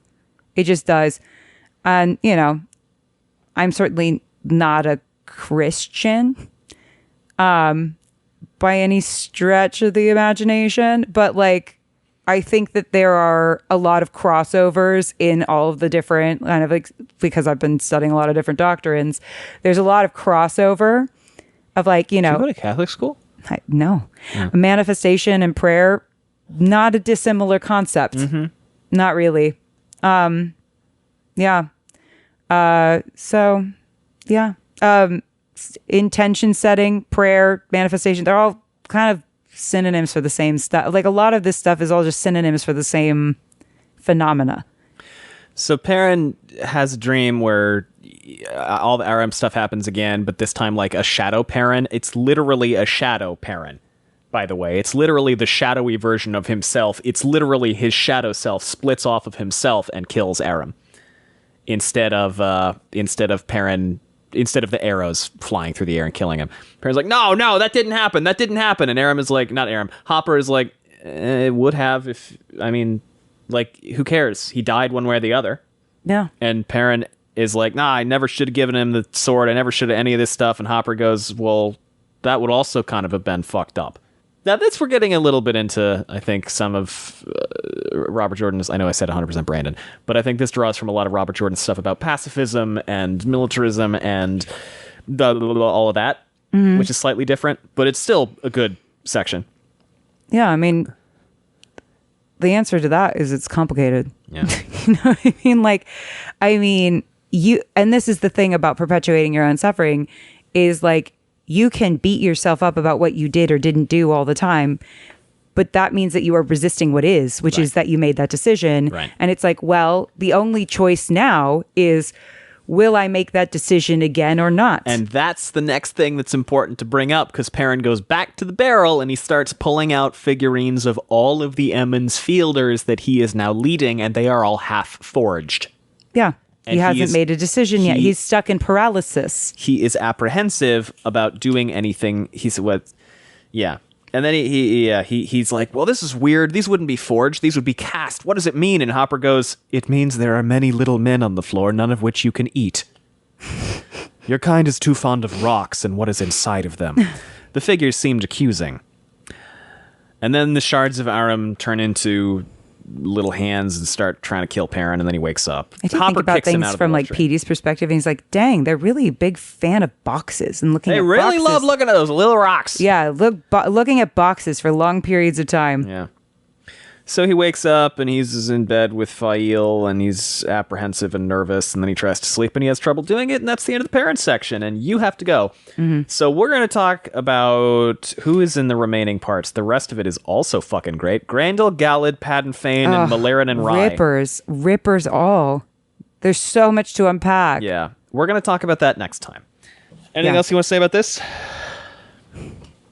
It just does. And, I'm certainly not a Christian by any stretch of the imagination, but I think that there are a lot of crossovers in all of the different because I've been studying a lot of different doctrines. There's a lot of crossover of Did you go to Catholic school? No. Yeah. Manifestation and prayer, not a dissimilar concept. Mm-hmm. Not really. Yeah. Intention setting, prayer, manifestation, they're all kind of synonyms for the same stuff. Like a lot of this stuff is all just synonyms for the same phenomena. So Perrin has a dream where all the Aram stuff happens again, but this time like a shadow Perrin. It's literally a shadow Perrin, by the way. It's literally the shadowy version of himself. It's literally his shadow self splits off of himself and kills Aram instead of Perrin. Instead of the arrows flying through the air and killing him. Perrin's like, no, that didn't happen. That didn't happen. And Aram is like, not Aram. Hopper is like, it would have if, who cares? He died one way or the other. Yeah. And Perrin is like, nah, I never should have given him the sword. I never should have any of this stuff. And Hopper goes, well, that would also kind of have been fucked up. Now, we're getting a little bit into, I think, some of Robert Jordan's... I know I said 100% Brandon, but I think this draws from a lot of Robert Jordan's stuff about pacifism and militarism and all of that, which is slightly different, but it's still a good section. Yeah, I mean, the answer to that is it's complicated. Yeah. You know what I mean? And this is the thing about perpetuating your own suffering, is you can beat yourself up about what you did or didn't do all the time, but that means that you are resisting what is, which is that you made that decision. Right. And it's well, the only choice now is, will I make that decision again or not? And that's the next thing that's important to bring up, because Perrin goes back to the barrel and he starts pulling out figurines of all of the Emmons fielders that he is now leading, and they are all half forged. Yeah. He hasn't made a decision yet. He's stuck in paralysis. He is apprehensive about doing anything. He's what? Yeah. And then he's like, well, this is weird. These wouldn't be forged. These would be cast. What does it mean? And Hopper goes, it means there are many little men on the floor, none of which you can eat. Your kind is too fond of rocks and what is inside of them. The figures seemed accusing. And then the shards of Aram turn into little hands and start trying to kill Perrin, and then he wakes up. I do think about things from like Petey's perspective, and he's like, "Dang, they're really a big fan of boxes and looking. They really love looking at those little rocks. Yeah, looking at boxes for long periods of time. Yeah." So he wakes up and he's in bed with Fail and he's apprehensive and nervous, and then he tries to sleep and he has trouble doing it, and that's the end of the parent section, and you have to go. So we're going to talk about who is in the remaining parts. The rest of it is also fucking great. Grendel, Gallad, Padden Fane, and Malaran and Rye. Rippers all. There's so much to unpack. Yeah. We're going to talk about that next time. Anything else you want to say about this?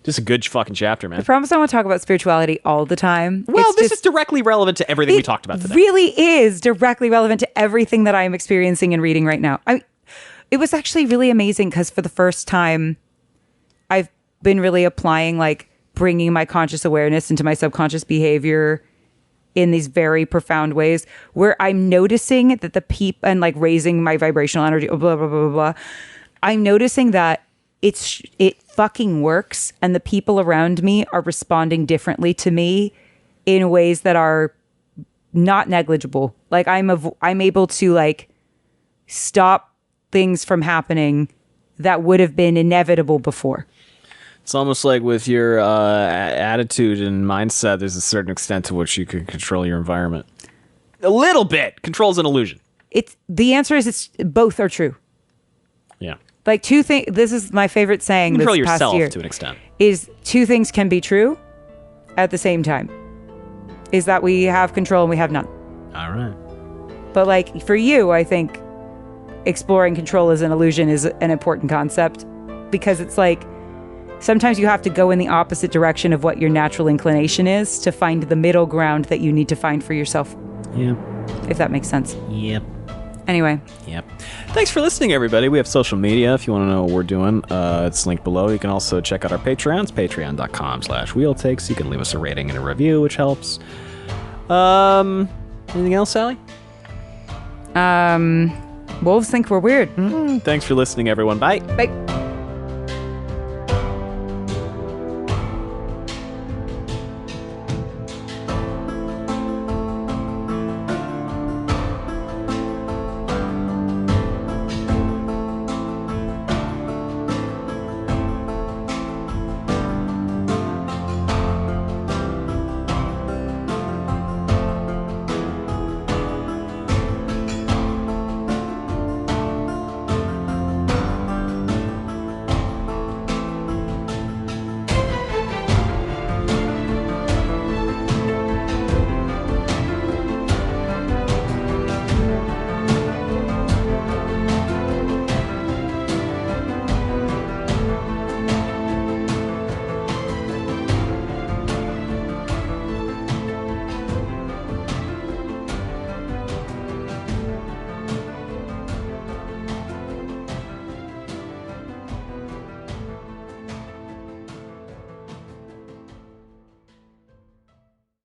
Just a good fucking chapter, man. I promise I want to talk about spirituality all the time. Well, this is directly relevant to everything we talked about today. It really is directly relevant to everything that I'm experiencing and reading right now. It was actually really amazing because for the first time, I've been really applying, like, bringing my conscious awareness into my subconscious behavior in these very profound ways where I'm noticing that the and like raising my vibrational energy, blah, blah, blah, blah, blah. I'm noticing that it fucking works, and the people around me are responding differently to me in ways that are not negligible. Like I'm able to like stop things from happening that would have been inevitable before. It's almost like with your attitude and mindset, there's a certain extent to which you can control your environment. A little bit. Control's an illusion. The answer is both are true. Yeah. Like two things. This is my favorite saying. Control this past yourself year, to an extent. Is two things can be true at the same time. Is that we have control and we have none. All right. But like for you, I think exploring control as an illusion is an important concept because it's like sometimes you have to go in the opposite direction of what your natural inclination is to find the middle ground that you need to find for yourself. Yeah. If that makes sense. Yep. Anyway. Yep. Thanks for listening, everybody. We have social media if you want to know what we're doing. It's linked below. You can also check out our Patreons, patreon.com/wheeltakes. You can leave us a rating and a review, which helps. Anything else, Sally? Wolves think we're weird. Thanks for listening, everyone. Bye. Bye.